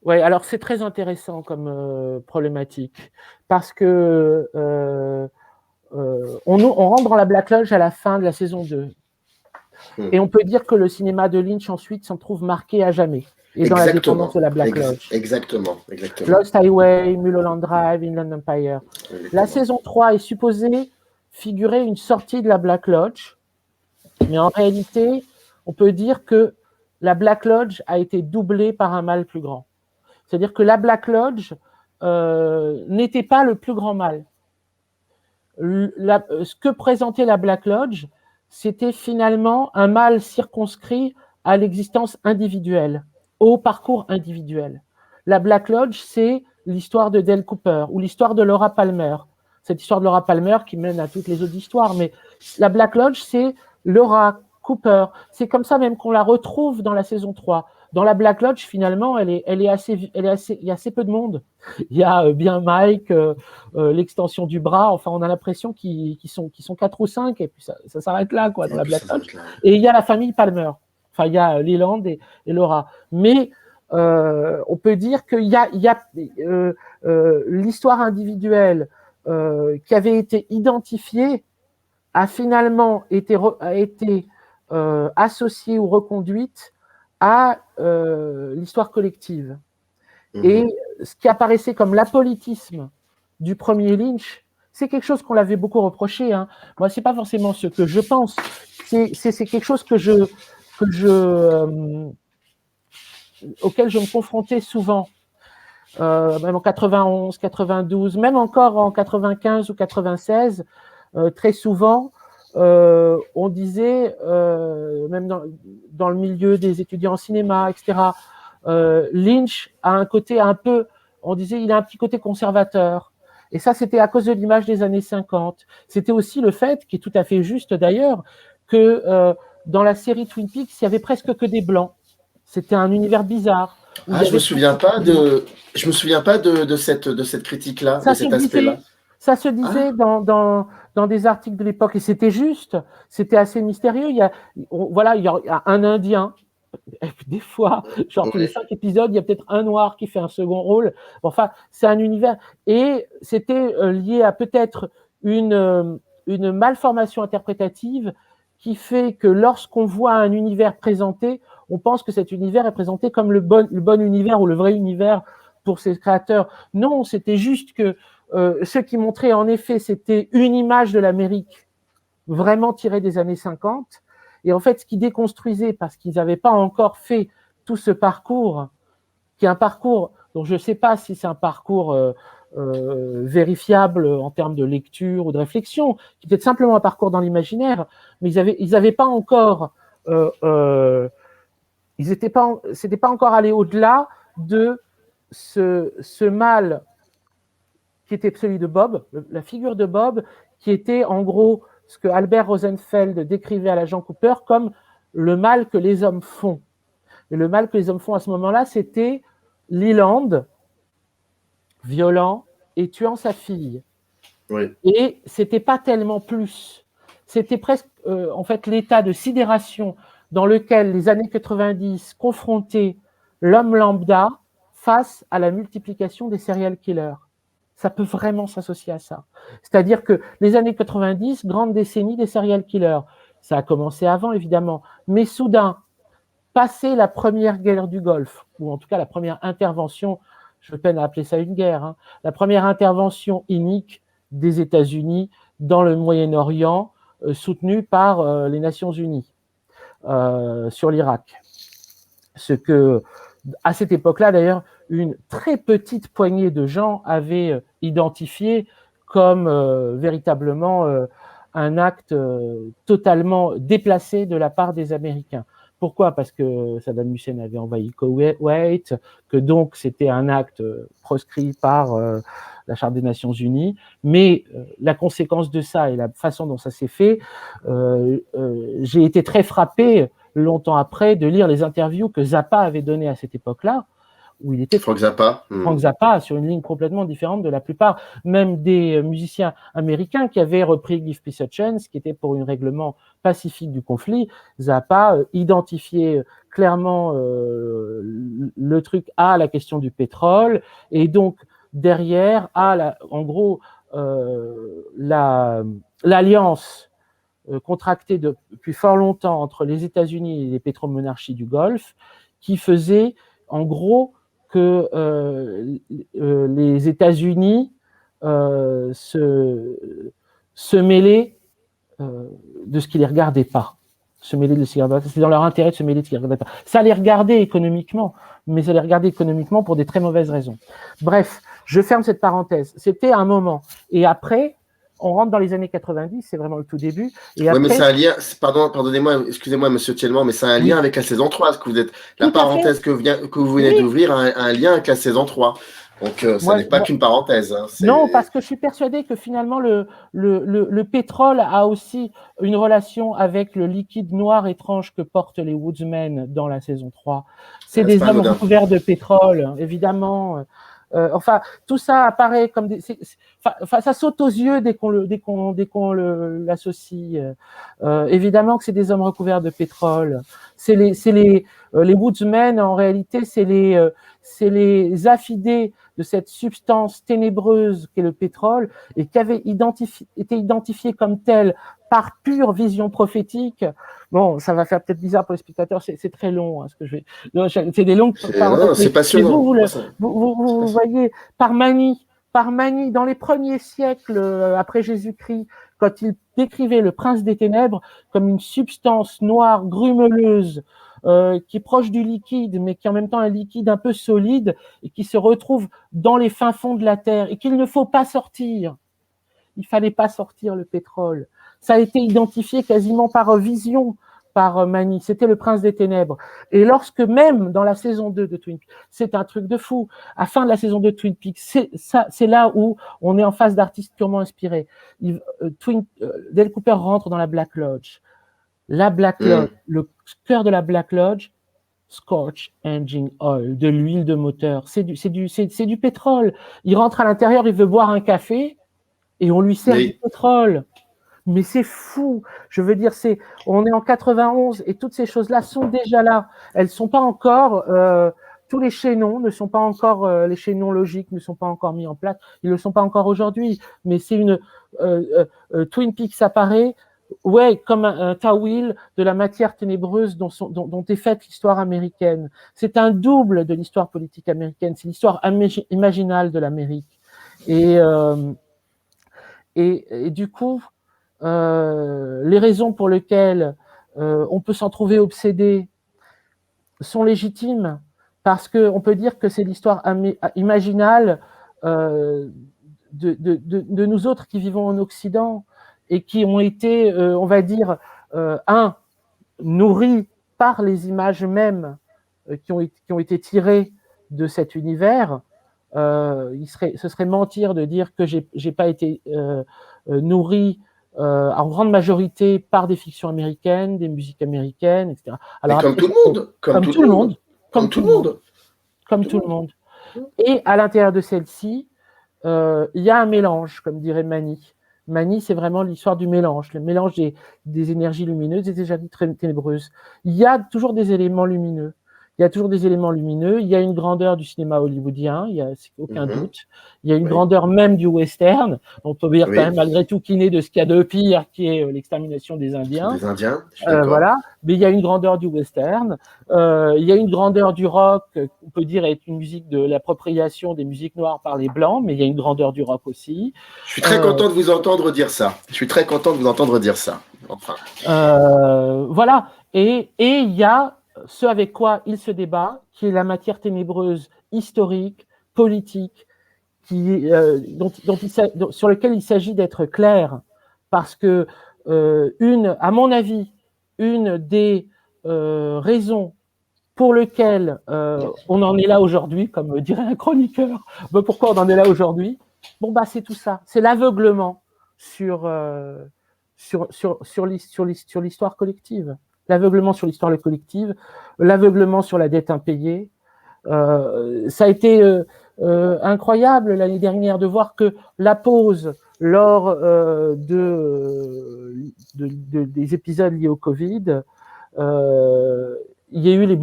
alors c'est très intéressant comme problématique, parce que on rentre dans la Black Lodge à la fin de la saison 2. Et on peut dire que le cinéma de Lynch ensuite s'en trouve marqué à jamais. Et dans la dépendance de la Black Lodge. Exactement. Lost Highway, Mulholland Drive, Inland Empire. La saison 3 est supposée figurer une sortie de la Black Lodge, mais en réalité, on peut dire que la Black Lodge a été doublée par un mal plus grand. C'est-à-dire que la Black Lodge n'était pas le plus grand mal. Ce que présentait la Black Lodge, c'était finalement un mal circonscrit à l'existence individuelle, au parcours individuel. La Black Lodge, c'est l'histoire de Dale Cooper ou l'histoire de Laura Palmer. Cette histoire de Laura Palmer qui mène à toutes les autres histoires, mais la Black Lodge, c'est Laura Cooper. C'est comme ça même qu'on la retrouve dans la saison 3. Dans la Black Lodge, finalement, il y a assez peu de monde. Il y a bien Mike, l'extension du bras. Enfin, on a l'impression qu'ils sont 4 ou 5, et puis ça s'arrête là, quoi, dans la Black Lodge. Et il y a la famille Palmer. Enfin, il y a Leland et Laura. Mais on peut dire qu'il y a l'histoire individuelle qui avait été identifiée a finalement été associée ou reconduite à l'histoire collective. Et ce qui apparaissait comme l'apolitisme du premier Lynch, c'est quelque chose qu'on l'avait beaucoup reproché. Hein. Moi, c'est pas forcément ce que je pense. C'est quelque chose auquel je me confrontais souvent. même en 91, 92, même encore en 95 ou 96, très souvent, on disait, même dans le milieu des étudiants en cinéma, etc., Lynch a un côté un peu, on disait, il a un petit côté conservateur. Et ça, c'était à cause de l'image des années 50. C'était aussi le fait, qui est tout à fait juste d'ailleurs, que dans la série Twin Peaks, il y avait presque que des blancs. C'était un univers bizarre. Je me souviens pas de cette critique-là, de cet aspect-là. Ça se disait dans des articles de l'époque, et c'était juste, c'était assez mystérieux. Il y a un Indien. Des fois, genre tous les 5 épisodes, il y a peut-être un noir qui fait un second rôle. Enfin, c'est un univers. Et c'était lié à peut-être une malformation interprétative qui fait que lorsqu'on voit un univers présenté, on pense que cet univers est présenté comme le bon univers ou le vrai univers pour ses créateurs. Non, c'était juste que ce qui montrait en effet, c'était une image de l'Amérique vraiment tirée des années 50. Et en fait, ce qui déconstruisait, parce qu'ils n'avaient pas encore fait tout ce parcours, qui est un parcours dont je ne sais pas si c'est un parcours vérifiable en termes de lecture ou de réflexion, qui était simplement un parcours dans l'imaginaire, mais ils n'avaient pas encore, c'était pas encore allé au-delà de ce mal qui était celui de Bob, la figure de Bob, qui était en gros ce que Albert Rosenfeld décrivait à l'agent Cooper comme le mal que les hommes font. Et le mal que les hommes font à ce moment-là, c'était Leland, violent et tuant sa fille. Oui. Et c'était pas tellement plus. C'était presque, en fait, l'état de sidération dans lequel les années 90 confrontaient l'homme lambda face à la multiplication des serial killers. Ça peut vraiment s'associer à ça. C'est-à-dire que les années 90, grande décennie des serial killers. Ça a commencé avant, évidemment. Mais soudain, passé la première guerre du Golfe, ou en tout cas la première intervention, je peine à appeler ça une guerre, la première intervention inique des États-Unis dans le Moyen-Orient, soutenue par les Nations Unies sur l'Irak. Ce que, à cette époque-là, d'ailleurs, une très petite poignée de gens avaient identifié comme véritablement un acte totalement déplacé de la part des Américains. Pourquoi ? Parce que Saddam Hussein avait envahi Koweït, que donc c'était un acte proscrit par la Charte des Nations Unies, mais la conséquence de ça et la façon dont ça s'est fait, j'ai été très frappé longtemps après de lire les interviews que Zappa avait données à cette époque-là, où il était Frank Zappa. Frank Zappa sur une ligne complètement différente de la plupart, même des musiciens américains qui avaient repris Give Peace a Chance, qui était pour un règlement pacifique du conflit. Zappa identifiait clairement le truc à la question du pétrole, et donc derrière en gros l'alliance contractée depuis fort longtemps entre les États-Unis et les pétromonarchies du Golfe, qui faisait en gros que les États-Unis se mêlaient de ce qui les regardait pas. C'est dans leur intérêt de se mêler de ce qui les regardait pas. Ça les regardait économiquement, mais ça les regardait économiquement pour des très mauvaises raisons. Bref, je ferme cette parenthèse. C'était un moment. Et après, on rentre dans les années 90, c'est vraiment le tout début. Et après, mais c'est un lien, pardonnez-moi, excusez-moi, monsieur Tchellman, mais c'est un lien avec la saison 3, ce que vous êtes, la parenthèse que vous venez d'ouvrir a un lien avec la saison 3. Donc, ça n'est pas qu'une parenthèse. Non, parce que je suis persuadé que finalement, le pétrole a aussi une relation avec le liquide noir étrange que portent les Woodsmen dans la saison 3. C'est des hommes recouverts de pétrole, évidemment. Enfin, tout ça apparaît comme ça saute aux yeux dès qu'on l'associe. Évidemment que c'est des hommes recouverts de pétrole. C'est les Woodsmen, en réalité, c'est les affidés de cette substance ténébreuse qu'est le pétrole, et qui avait été identifié comme tel par pure vision prophétique. Bon, ça va faire peut-être bizarre pour les spectateurs, c'est très long, ce que je vais. C'est des longues parenthèses. C'est passionnant. Vous voyez, par manie, dans les premiers siècles après Jésus-Christ, quand il décrivait le prince des ténèbres comme une substance noire, grumeleuse, qui est proche du liquide, mais qui est en même temps un liquide un peu solide et qui se retrouve dans les fins fonds de la Terre et qu'il ne faut pas sortir. Il fallait pas sortir le pétrole. Ça a été identifié quasiment par vision par Manny. C'était le prince des ténèbres. Et lorsque même dans la saison 2 de Twin Peaks, c'est un truc de fou. À la fin de la saison 2 de Twin Peaks, c'est là où on est en face d'artistes purement inspirés. Dale Cooper rentre dans la Black Lodge. La Black Lodge, le cœur de la Black Lodge, Scorch Engine Oil, de l'huile de moteur. C'est du pétrole. Il rentre à l'intérieur, il veut boire un café et on lui sert du pétrole. Mais c'est fou. Je veux dire, on est en 91 et toutes ces choses-là sont déjà là. Elles sont pas encore, tous les chaînons ne sont pas encore, les chaînons logiques ne sont pas encore mis en place. Ils le sont pas encore aujourd'hui. Mais c'est Twin Peaks apparaît, comme un tawil de la matière ténébreuse dont est faite l'histoire américaine. C'est un double de l'histoire politique américaine. C'est l'histoire imaginale de l'Amérique. Et du coup, les raisons pour lesquelles on peut s'en trouver obsédé sont légitimes, parce qu'on peut dire que c'est l'histoire imaginale de nous autres qui vivons en Occident et qui ont été, on va dire, nourris par les images mêmes qui ont été tirées de cet univers. Ce serait mentir de dire que j'ai pas été nourri en grande majorité par des fictions américaines, des musiques américaines, etc. Alors, comme tout le monde, comme tout le monde. Et à l'intérieur de celle-ci, il y a un mélange, comme dirait Manny. Manny, c'est vraiment l'histoire du mélange, le mélange des énergies lumineuses et des énergies ténébreuses. Il y a toujours des éléments lumineux. Il y a toujours des éléments lumineux. Il y a une grandeur du cinéma hollywoodien, il y a aucun doute. Il y a une grandeur même du western. On peut dire quand même malgré tout qu'il naît de ce qu'il y a de pire, qui est l'extermination des Indiens. Des Indiens. Voilà. Mais il y a une grandeur du western. Il y a une grandeur du rock. On peut dire être une musique de l'appropriation des musiques noires par les blancs, mais il y a une grandeur du rock aussi. Je suis très content de vous entendre dire ça. Enfin. Voilà. Et il y a ce avec quoi il se débat, qui est la matière ténébreuse historique, politique, sur lequel il s'agit d'être clair, parce que à mon avis, une des raisons pour lesquelles on en est là aujourd'hui, comme dirait un chroniqueur, pourquoi on en est là aujourd'hui ? C'est tout ça, c'est l'aveuglement sur l'histoire collective. L'aveuglement sur l'histoire collective, l'aveuglement sur la dette impayée. Ça a été incroyable l'année dernière de voir que la pause lors des épisodes liés au Covid, il y a eu les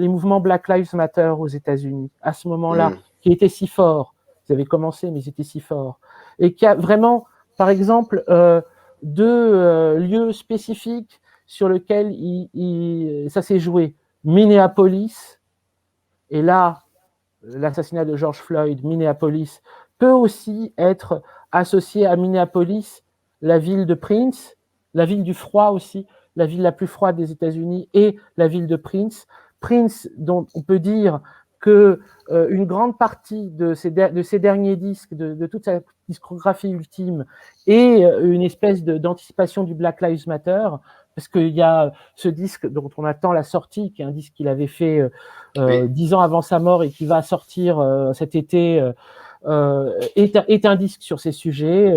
mouvements Black Lives Matter aux États-Unis à ce moment-là, qui étaient si forts. Ils avaient commencé, mais ils étaient si forts. Et qui a vraiment, par exemple, deux lieux spécifiques sur lequel ça s'est joué. Minneapolis, et là, l'assassinat de George Floyd, Minneapolis, peut aussi être associé à Minneapolis, la ville de Prince, la ville du froid aussi, la ville la plus froide des États-Unis, et la ville de Prince. Prince, dont on peut dire que une grande partie de ces derniers disques, de toute sa discographie ultime, est une espèce d'anticipation du Black Lives Matter, parce qu'il y a ce disque dont on attend la sortie, qui est un disque qu'il avait fait 10 ans avant sa mort et qui va sortir cet été, est un disque sur ces sujets.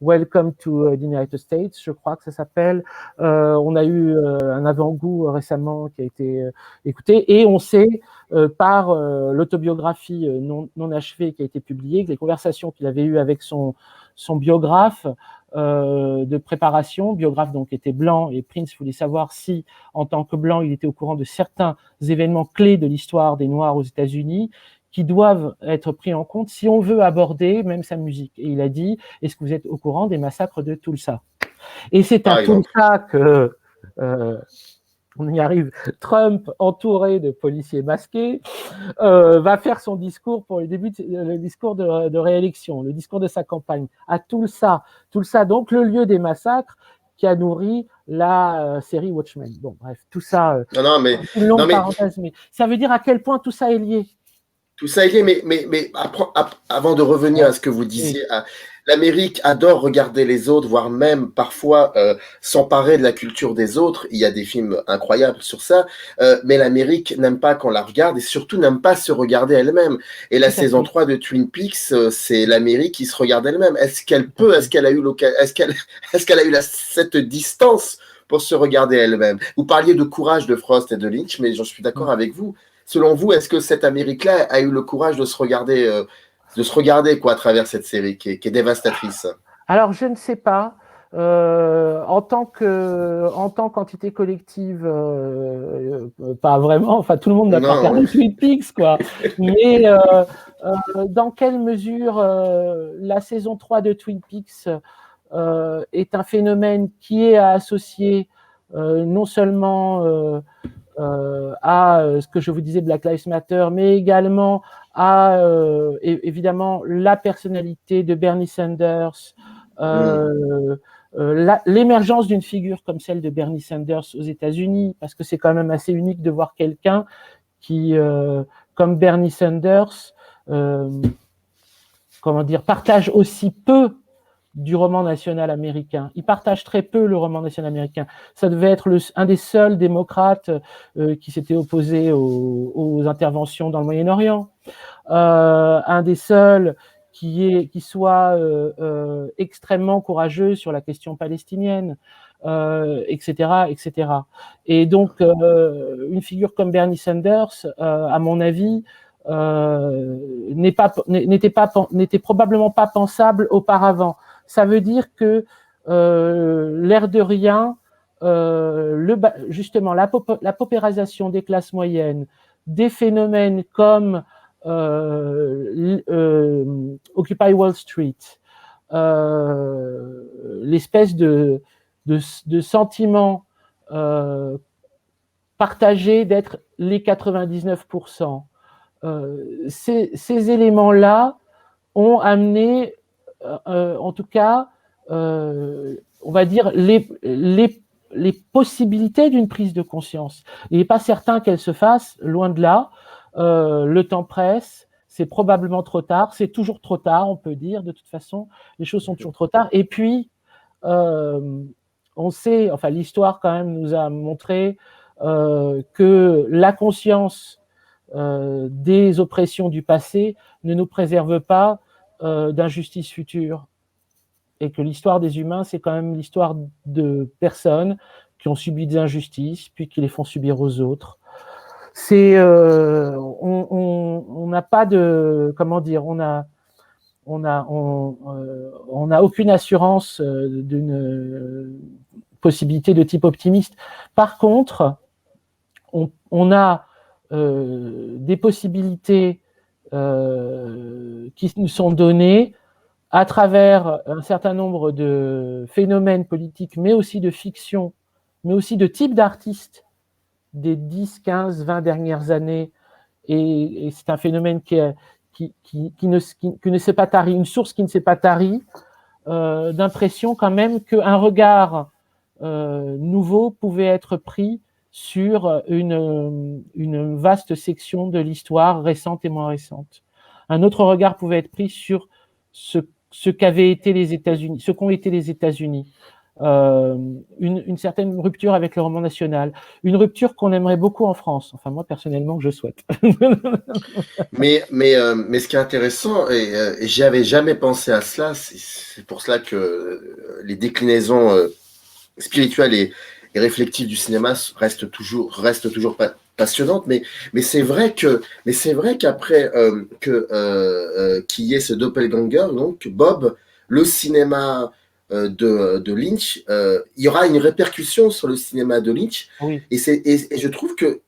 Welcome to the United States, je crois que ça s'appelle. On a eu un avant-goût récemment qui a été écouté, et on sait par l'autobiographie non achevée qui a été publiée, que les conversations qu'il avait eues avec son biographe de préparation, biographe donc était blanc, et Prince voulait savoir si, en tant que blanc, il était au courant de certains événements clés de l'histoire des Noirs aux États-Unis qui doivent être pris en compte si on veut aborder même sa musique. Et il a dit, est-ce que vous êtes au courant des massacres de Tulsa ? Et c'est à Tulsa que on y arrive. Trump, entouré de policiers masqués, va faire son discours pour le discours de réélection, le discours de sa campagne, à Tulsa. Tulsa, donc le lieu des massacres qui a nourri la série Watchmen. Bon, bref, tout ça, Non, mais, une longue non, mais parenthèse, mais ça veut dire à quel point tout ça est lié. tout ça est lié, mais avant de revenir à ce que vous disiez, l'Amérique adore regarder les autres, voire même parfois s'emparer de la culture des autres. Il y a des films incroyables sur ça, mais l'Amérique n'aime pas qu'on la regarde et surtout n'aime pas se regarder elle-même. Et la saison 3 de Twin Peaks, c'est l'Amérique qui se regarde elle-même. Est-ce qu'elle a eu cette distance pour se regarder elle-même? Vous parliez de courage de Frost et de Lynch, mais j'en suis d'accord avec vous. Selon vous, est-ce que cette Amérique-là a eu le courage de se regarder quoi, à travers cette série qui est dévastatrice? Alors, je ne sais pas. En tant qu'entité collective, pas vraiment. Enfin, tout le monde n'a pas regardé Twin Peaks, quoi. Mais dans quelle mesure la saison 3 de Twin Peaks est un phénomène qui est à associer non seulement à ce que je vous disais, Black Lives Matter, mais également à évidemment la personnalité de Bernie Sanders, l'émergence d'une figure comme celle de Bernie Sanders aux États-Unis, parce que c'est quand même assez unique de voir quelqu'un qui, comme Bernie Sanders, partage aussi peu du roman national américain. Il partage très peu le roman national américain. Ça devait être un des seuls démocrates qui s'était opposé aux interventions dans le Moyen-Orient. Un des seuls qui soit extrêmement courageux sur la question palestinienne, etc., etc. Et donc, une figure comme Bernie Sanders, à mon avis, n'était probablement pas pensable auparavant. Ça veut dire que l'air de rien, justement, la paupérisation des classes moyennes, des phénomènes comme Occupy Wall Street, l'espèce de sentiment partagé d'être les 99%. Ces éléments-là ont amené, en tout cas, on va dire, les possibilités d'une prise de conscience. Il n'est pas certain qu'elle se fasse, loin de là. Le temps presse, c'est probablement trop tard, c'est toujours trop tard, on peut dire, de toute façon, les choses sont toujours trop tard. Et puis, on sait, enfin, l'histoire quand même nous a montré que la conscience des oppressions du passé ne nous préserve pas d'injustice future, et que l'histoire des humains, c'est quand même l'histoire de personnes qui ont subi des injustices, puis qui les font subir aux autres. On n'a pas de, comment dire, on n'a aucune assurance d'une possibilité de type optimiste. Par contre, on a des possibilités qui nous sont données à travers un certain nombre de phénomènes politiques, mais aussi de fiction, mais aussi de types d'artistes des 10, 15, 20 dernières années. Et c'est un phénomène qui ne s'est pas tari, une source qui ne s'est pas tarie, d'impression quand même qu'un regard nouveau pouvait être pris sur une vaste section de l'histoire récente et moins récente. Un autre regard pouvait être pris sur ce qu'avaient été les États-Unis, ce qu'ont été les États-Unis. Une certaine rupture avec le roman national, une rupture qu'on aimerait beaucoup en France. Enfin, moi, personnellement, que je souhaite. mais ce qui est intéressant, et j'avais jamais pensé à cela, c'est pour cela que les déclinaisons spirituelles et réflectives du cinéma restent toujours passionnantes, mais c'est vrai qu'après qu'il y ait ce doppelganger, donc Bob, le cinéma de Lynch, il y aura une répercussion sur le cinéma de Lynch, oui. et je trouve que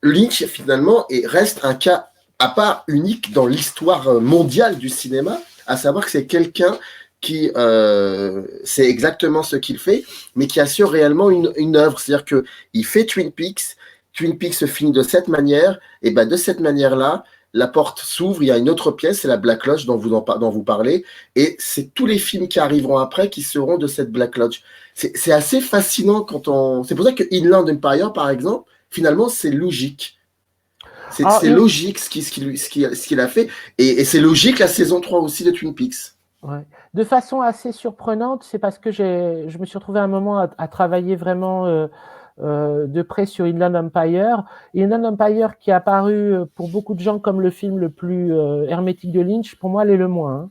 Lynch finalement reste un cas à part unique dans l'histoire mondiale du cinéma, à savoir que c'est quelqu'un qui sait exactement ce qu'il fait, mais qui assure réellement une œuvre. C'est-à-dire qu'il fait Twin Peaks se finit de cette manière, et ben de cette manière-là, la porte s'ouvre, il y a une autre pièce, c'est la Black Lodge dont vous parlez, et c'est tous les films qui arriveront après qui seront de cette Black Lodge. C'est assez fascinant quand on... C'est pour ça que Inland Empire, par exemple, finalement, c'est logique. C'est logique ce qu'il a fait, et c'est logique la saison 3 aussi de Twin Peaks. Ouais. De façon assez surprenante, c'est parce que je me suis retrouvé un moment à travailler vraiment de près sur Inland Empire. Inland Empire qui est apparu pour beaucoup de gens comme le film le plus hermétique de Lynch, pour moi, l'est le moins.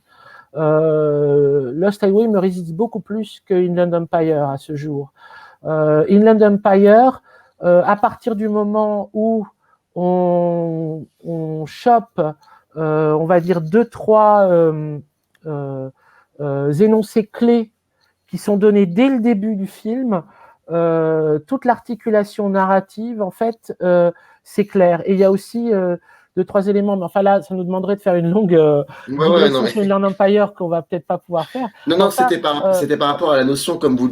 Lost Highway me résiste beaucoup plus que Inland Empire à ce jour. Inland Empire, à partir du moment où on chope, on va dire, 2-3 énoncés clés qui sont donnés dès le début du film, toute l'articulation narrative, en fait, c'est clair. Et il y a aussi 2-3 éléments, mais enfin là, ça nous demanderait de faire une longue digression sur Inland Empire qu'on va peut-être pas pouvoir faire. Non, c'était par rapport à la notion comme vous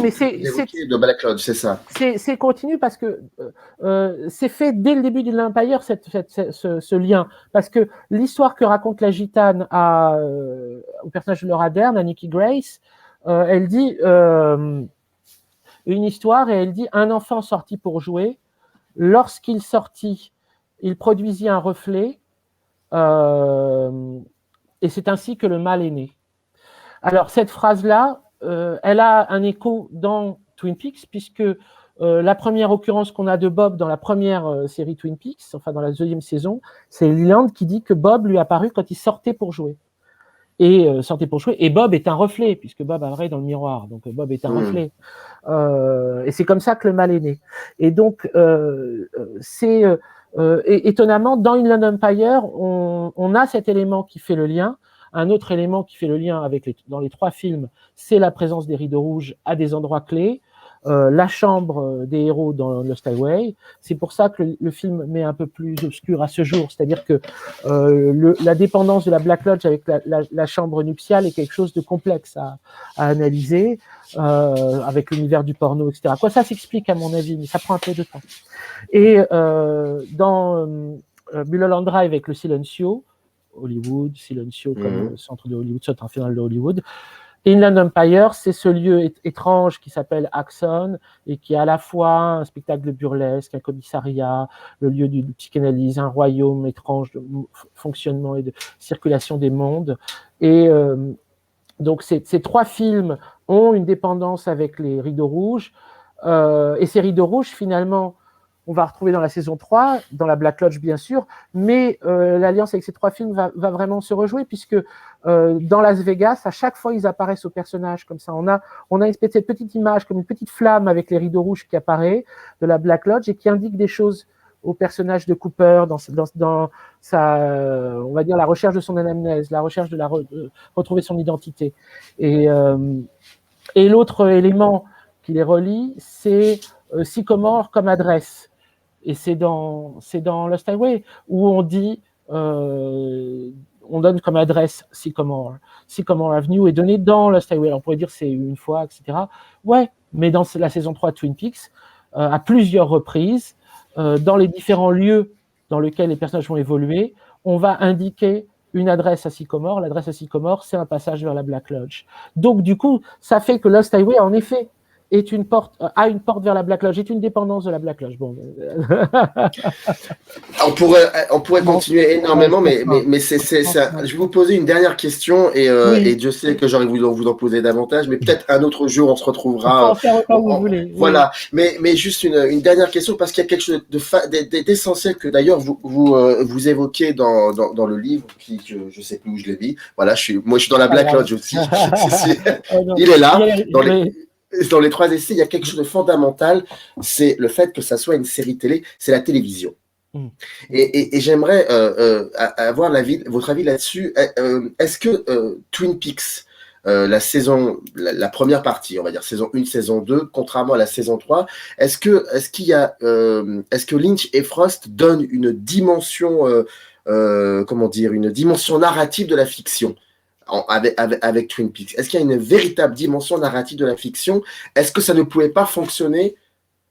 mais c'est de Black Lodge, c'est ça. C'est continu parce que c'est fait dès le début d'Inland Empire ce lien, parce que l'histoire que raconte la gitane au personnage de Laura Dern, à Nikki Grace, elle dit une histoire et elle dit un enfant sorti pour jouer, lorsqu'il sortit, il produisit un reflet et c'est ainsi que le mal est né. Alors cette phrase-là, elle a un écho dans Twin Peaks puisque la première occurrence qu'on a de Bob dans la première série Twin Peaks, enfin dans la deuxième saison, c'est Leland qui dit que Bob lui est apparu quand il sortait pour jouer. Et Bob est un reflet, puisque Bob apparaît dans le miroir, donc Bob est un reflet. Et c'est comme ça que le mal est né. Et donc, c'est étonnamment, dans Inland Empire, on a cet élément qui fait le lien. Un autre élément qui fait le lien dans les 3 films, c'est la présence des rideaux rouges à des endroits clés. La chambre des héros dans Lost Highway. C'est pour ça que le film m'est un peu plus obscur à ce jour, c'est-à-dire que la dépendance de la Black Lodge avec la chambre nuptiale est quelque chose de complexe à analyser, avec l'univers du porno, etc. Quoi, ça s'explique à mon avis, mais ça prend un peu de temps. Et dans Mulholland Drive avec le Silencio, Hollywood, Silencio comme le centre de Hollywood, centre final de Hollywood, Inland Empire, c'est ce lieu étrange qui s'appelle Axon et qui est à la fois un spectacle de burlesque, un commissariat, le lieu du psychanalyse, un royaume étrange de fonctionnement et de circulation des mondes. Et donc ces 3 films ont une dépendance avec les rideaux rouges. Et ces rideaux rouges, finalement, on va retrouver dans la saison 3, dans la Black Lodge bien sûr, mais l'alliance avec ces 3 films va vraiment se rejouer puisque dans Las Vegas, à chaque fois ils apparaissent aux personnages comme ça. On a cette petite image comme une petite flamme avec les rideaux rouges qui apparaît de la Black Lodge et qui indique des choses au personnage de Cooper dans sa, on va dire, la recherche de son anamnèse, la recherche de retrouver son identité. Et l'autre élément qui les relie, c'est Sycomore comme adresse. Et c'est dans Lost Highway où on dit, on donne comme adresse Sycomore Avenue est donnée dans Lost Highway. Alors on pourrait dire c'est une fois, etc. Ouais, mais dans la saison 3 de Twin Peaks, à plusieurs reprises, dans les différents lieux dans lesquels les personnages vont évoluer, on va indiquer une adresse à Sycomore. L'adresse à Sycomore, c'est un passage vers la Black Lodge. Donc du coup, ça fait que Lost Highway, en effet, a une porte vers la Black Lodge, est une dépendance de la Black Lodge. Bon. on pourrait continuer énormément, mais c'est ça. Je vais vous poser une dernière question et je sais que j'aurais voulu vous en poser davantage, mais peut-être un autre jour on se retrouvera. On peut en faire autant vous voulez. Voilà, mais juste une dernière question parce qu'il y a quelque chose d'essentiel que d'ailleurs vous évoquez dans le livre qui je sais plus où je l'ai mis. Voilà, moi je suis dans la Black Lodge aussi. Il est là dans les 3 essais, il y a quelque chose de fondamental, c'est le fait que ça soit une série télé, c'est la télévision. Et j'aimerais avoir votre avis là-dessus. Est-ce que Twin Peaks, la première partie, on va dire saison 1, saison 2, contrairement à la saison 3, est-ce que Lynch et Frost donnent une dimension, une dimension narrative de la fiction avec Twin Peaks? Est-ce qu'il y a une véritable dimension narrative de la fiction? Est-ce que ça ne pouvait pas fonctionner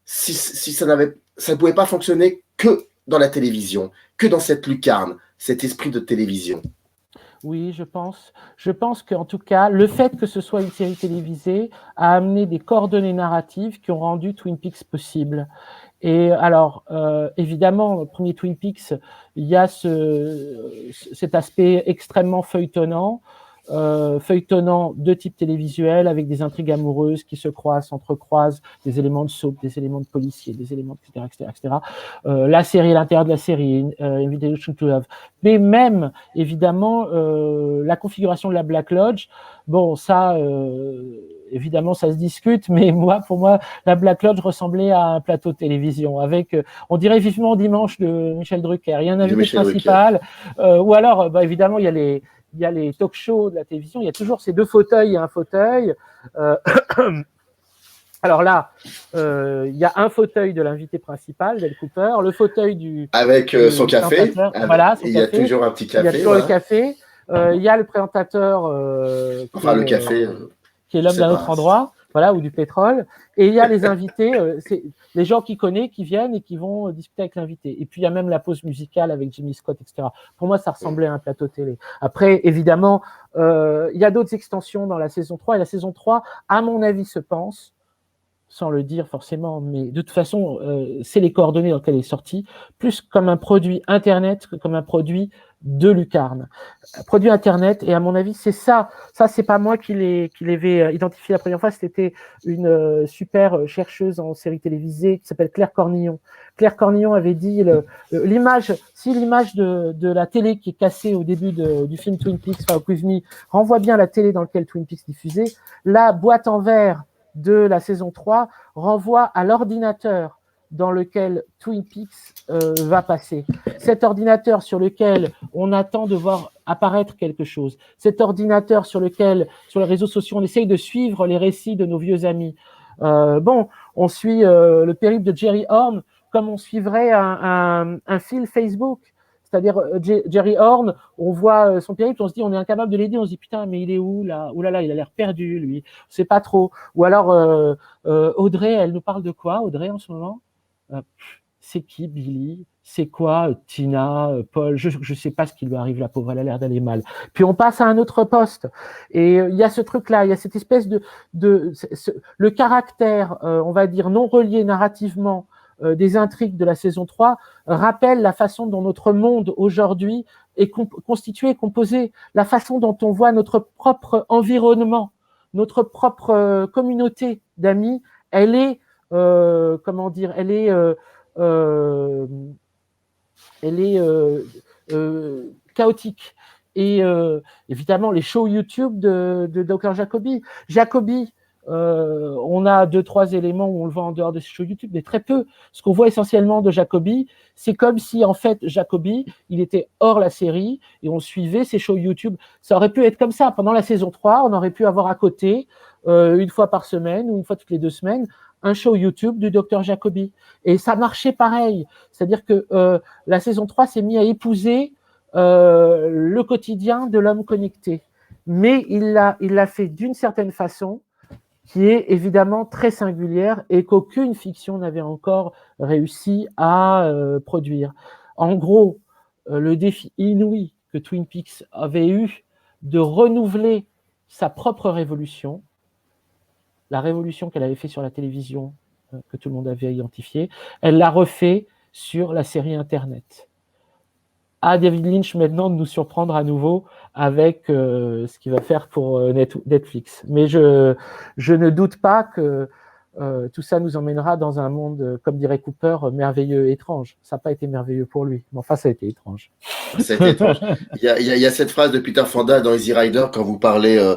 si ça ne pouvait pas fonctionner que dans la télévision, que dans cette lucarne, cet esprit de télévision. Oui, je pense. Je pense qu'en tout cas, le fait que ce soit une série télévisée a amené des coordonnées narratives qui ont rendu Twin Peaks possible. Et alors, évidemment, le premier Twin Peaks, il y a cet aspect extrêmement feuilletonnant de type télévisuel, avec des intrigues amoureuses qui se croisent, s'entrecroisent, des éléments de soap, des éléments de policiers, des éléments, etc. La série, l'intérieur de la série, Invitation to Love. Mais même, évidemment, la configuration de la Black Lodge, bon, ça... évidemment, ça se discute, mais pour moi, la Black Lodge ressemblait à un plateau de télévision avec, on dirait vivement dimanche de Michel Drucker. Il y a un invité principal, ou alors, évidemment, il y a les talk-shows de la télévision. Il y a toujours ces deux fauteuils et un fauteuil. Alors là, il y a un fauteuil de l'invité principal, Dale Cooper, le fauteuil du avec son café. Voilà, son il y a toujours un petit café. Il y a toujours le café. Il y a le présentateur. Le café. Qui est l'homme d'un autre endroit, voilà, ou du pétrole. Et il y a les invités, c'est les gens qui connaissent, qui viennent et qui vont discuter avec l'invité. Et puis il y a même la pause musicale avec Jimmy Scott, etc. Pour moi, ça ressemblait à un plateau télé. Après, évidemment, il y a d'autres extensions dans la saison 3. Et la saison 3, à mon avis, se pense, sans le dire forcément, mais de toute façon, c'est les coordonnées dans lesquelles elle est sortie, plus comme un produit Internet que comme un produit de lucarne. Produit Internet, et à mon avis, c'est ça. Ça, c'est pas moi qui l'avais identifié la première fois, c'était une super chercheuse en série télévisée qui s'appelle Claire Cornillon. Claire Cornillon avait dit l'image de la télé qui est cassée au début du film Twin Peaks, enfin, With Me, renvoie bien la télé dans laquelle Twin Peaks diffusait. La boîte en verre de la saison 3 renvoie à l'ordinateur dans lequel Twin Peaks va passer. Cet ordinateur sur lequel on attend de voir apparaître quelque chose. Cet ordinateur sur lequel, sur les réseaux sociaux, on essaye de suivre les récits de nos vieux amis. On suit le périple de Jerry Horn comme on suivrait un fil Facebook. C'est-à-dire, Jerry Horn, on voit son périple, on se dit, on est incapable de l'aider, on se dit, putain, mais il est où, là? Ouh là là, il a l'air perdu, lui. On sait pas trop. Ou alors, Audrey, elle nous parle de quoi, Audrey, en ce moment? C'est qui, Billy? C'est quoi, Tina, Paul? Je sais pas ce qui lui arrive, la pauvre, elle a l'air d'aller mal. Puis on passe à un autre poste. Et il y a ce truc-là, il y a cette espèce le caractère, on va dire, non relié narrativement, des intrigues de la saison 3 rappelle la façon dont notre monde aujourd'hui est constitué, composé, la façon dont on voit notre propre environnement, notre propre communauté d'amis, elle est, chaotique. Et évidemment, les shows YouTube de Dr. Jacoby. On a 2-3 éléments où on le voit en dehors de ces shows YouTube, mais très peu. Ce qu'on voit essentiellement de Jacoby, c'est comme si, en fait, Jacoby, il était hors la série et on suivait ses shows YouTube. Ça aurait pu être comme ça. Pendant la saison 3, on aurait pu avoir à côté, une fois par semaine ou une fois toutes les 2 semaines, un show YouTube du Dr. Jacoby. Et ça marchait pareil. C'est-à-dire que la saison 3 s'est mise à épouser le quotidien de l'homme connecté. Mais il l'a fait d'une certaine façon qui est évidemment très singulière et qu'aucune fiction n'avait encore réussi à produire. En gros, le défi inouï que Twin Peaks avait eu de renouveler sa propre révolution, la révolution qu'elle avait fait sur la télévision, que tout le monde avait identifiée, elle l'a refait sur la série Internet. À David Lynch maintenant de nous surprendre à nouveau avec ce qu'il va faire pour Netflix. Mais je ne doute pas que tout ça nous emmènera dans un monde, comme dirait Cooper, merveilleux et étrange. Ça n'a pas été merveilleux pour lui, mais enfin, ça a été étrange. Ça a été étrange. Il y a cette phrase de Peter Fonda dans Easy Rider quand vous parlez,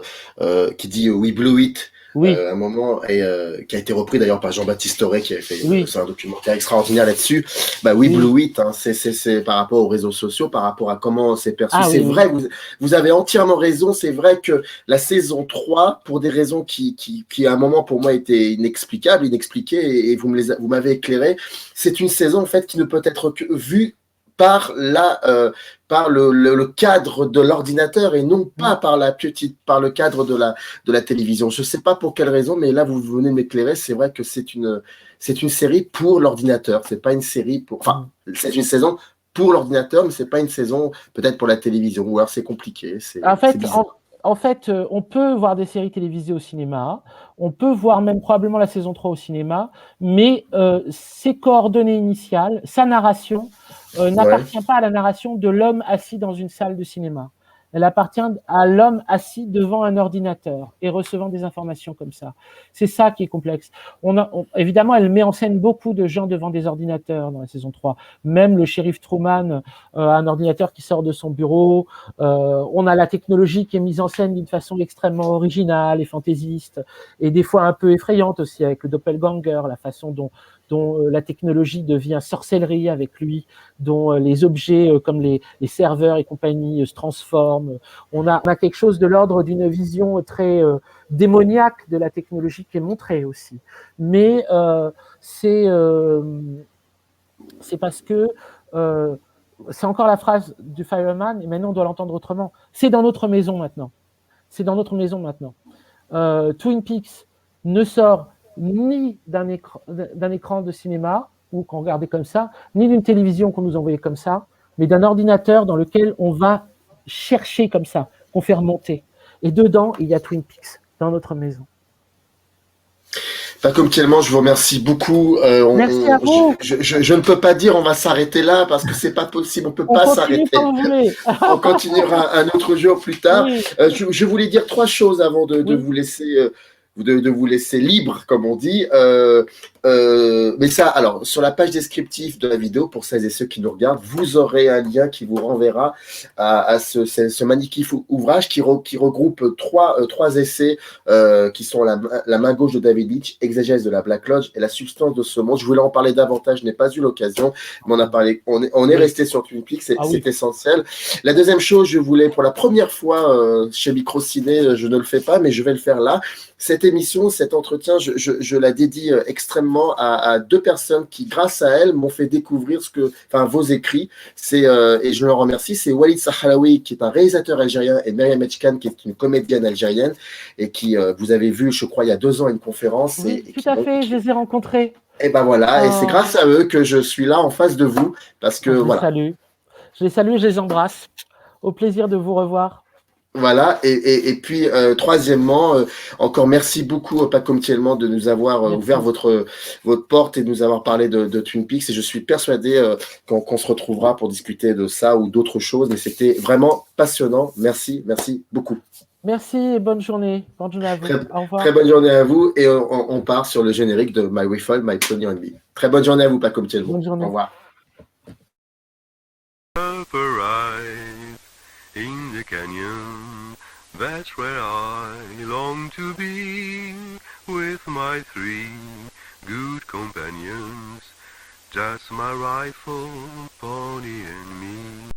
qui dit « We blew it ». Oui. Un moment, et qui a été repris d'ailleurs par Jean-Baptiste Auré qui avait fait c'est un documentaire extraordinaire là-dessus. We blew it, hein, c'est par rapport aux réseaux sociaux, par rapport à comment c'est perçu. C'est vrai, vous avez entièrement raison. C'est vrai que la saison 3, pour des raisons qui à un moment pour moi étaient inexpliquées, et vous m'avez éclairé, c'est une saison en fait qui ne peut être vue par le cadre de l'ordinateur et non pas par le cadre de la télévision. Je ne sais pas pour quelle raison, mais là vous venez de m'éclairer. C'est vrai que c'est une série pour l'ordinateur. C'est pas une série c'est une saison pour l'ordinateur, mais c'est pas une saison peut-être pour la télévision, ou alors c'est compliqué, c'est bizarre. En fait, on peut voir des séries télévisées au cinéma, on peut voir même probablement la saison 3 au cinéma, mais ses coordonnées initiales, sa narration, n'appartient pas à la narration de l'homme assis dans une salle de cinéma. Elle appartient à l'homme assis devant un ordinateur et recevant des informations comme ça. C'est ça qui est complexe. Évidemment, elle met en scène beaucoup de gens devant des ordinateurs dans la saison 3. Même le shérif Truman a un ordinateur qui sort de son bureau. On a la technologie qui est mise en scène d'une façon extrêmement originale et fantaisiste, et des fois un peu effrayante aussi, avec le doppelganger, la façon dont la technologie devient sorcellerie avec lui, dont les objets comme les serveurs et compagnie se transforment. On a quelque chose de l'ordre d'une vision très démoniaque de la technologie qui est montrée aussi. Mais c'est parce que c'est encore la phrase du Fireman, et maintenant on doit l'entendre autrement. C'est dans notre maison maintenant. C'est dans notre maison maintenant. Twin Peaks ne sort ni d'un écran de cinéma, ou qu'on regardait comme ça, ni d'une télévision qu'on nous envoyait comme ça, mais d'un ordinateur dans lequel on va chercher comme ça, qu'on fait remonter. Et dedans, il y a Twin Peaks, dans notre maison. Paco Mtielman, je vous remercie beaucoup. Merci à vous. Je ne peux pas dire on va s'arrêter là parce que c'est pas possible, on peut pas s'arrêter. On continuera un autre jour plus tard. Oui. Je voulais dire 3 choses avant de vous laisser. De vous laisser libre, comme on dit. Mais ça, alors, sur la page descriptive de la vidéo, pour celles et ceux qui nous regardent, vous aurez un lien qui vous renverra à ce magnifique ouvrage qui regroupe 3 essais qui sont la main gauche de David Leitch, Exégèse de la Black Lodge et la substance de ce monde. Je voulais en parler davantage, je n'ai pas eu l'occasion, mais on est resté sur Twin Peaks, c'est essentiel. La deuxième chose, je voulais, pour la première fois chez Microciné, je ne le fais pas, mais je vais le faire là. Cette émission, cet entretien, je la dédie extrêmement à 2 personnes qui, grâce à elles, m'ont fait découvrir vos écrits. Et je leur remercie. C'est Walid Sahraoui, qui est un réalisateur algérien, et Myriam Etchkan, qui est une comédienne algérienne, et qui, vous avez vu, je crois, il y a 2 ans, une conférence. Oui, tout à fait, je les ai rencontrés. Et ben voilà, et c'est grâce à eux que je suis là en face de vous, parce que voilà. Je les salue, je les embrasse. Au plaisir de vous revoir. Voilà, et puis troisièmement, encore merci beaucoup Paco Mtielman de nous avoir ouvert votre porte et de nous avoir parlé de Twin Peaks, et je suis persuadé qu'on se retrouvera pour discuter de ça ou d'autres choses, mais c'était vraiment passionnant. Merci beaucoup. Merci et bonne journée. Bonne journée à vous. Au revoir. Très bonne journée à vous, et on part sur le générique de My We Fall, My Pony and Me. Très bonne journée à vous Paco Mtielman. Bonne journée. Au revoir. In the canyon, that's where I long to be, with my 3 good companions, just my rifle, pony and me.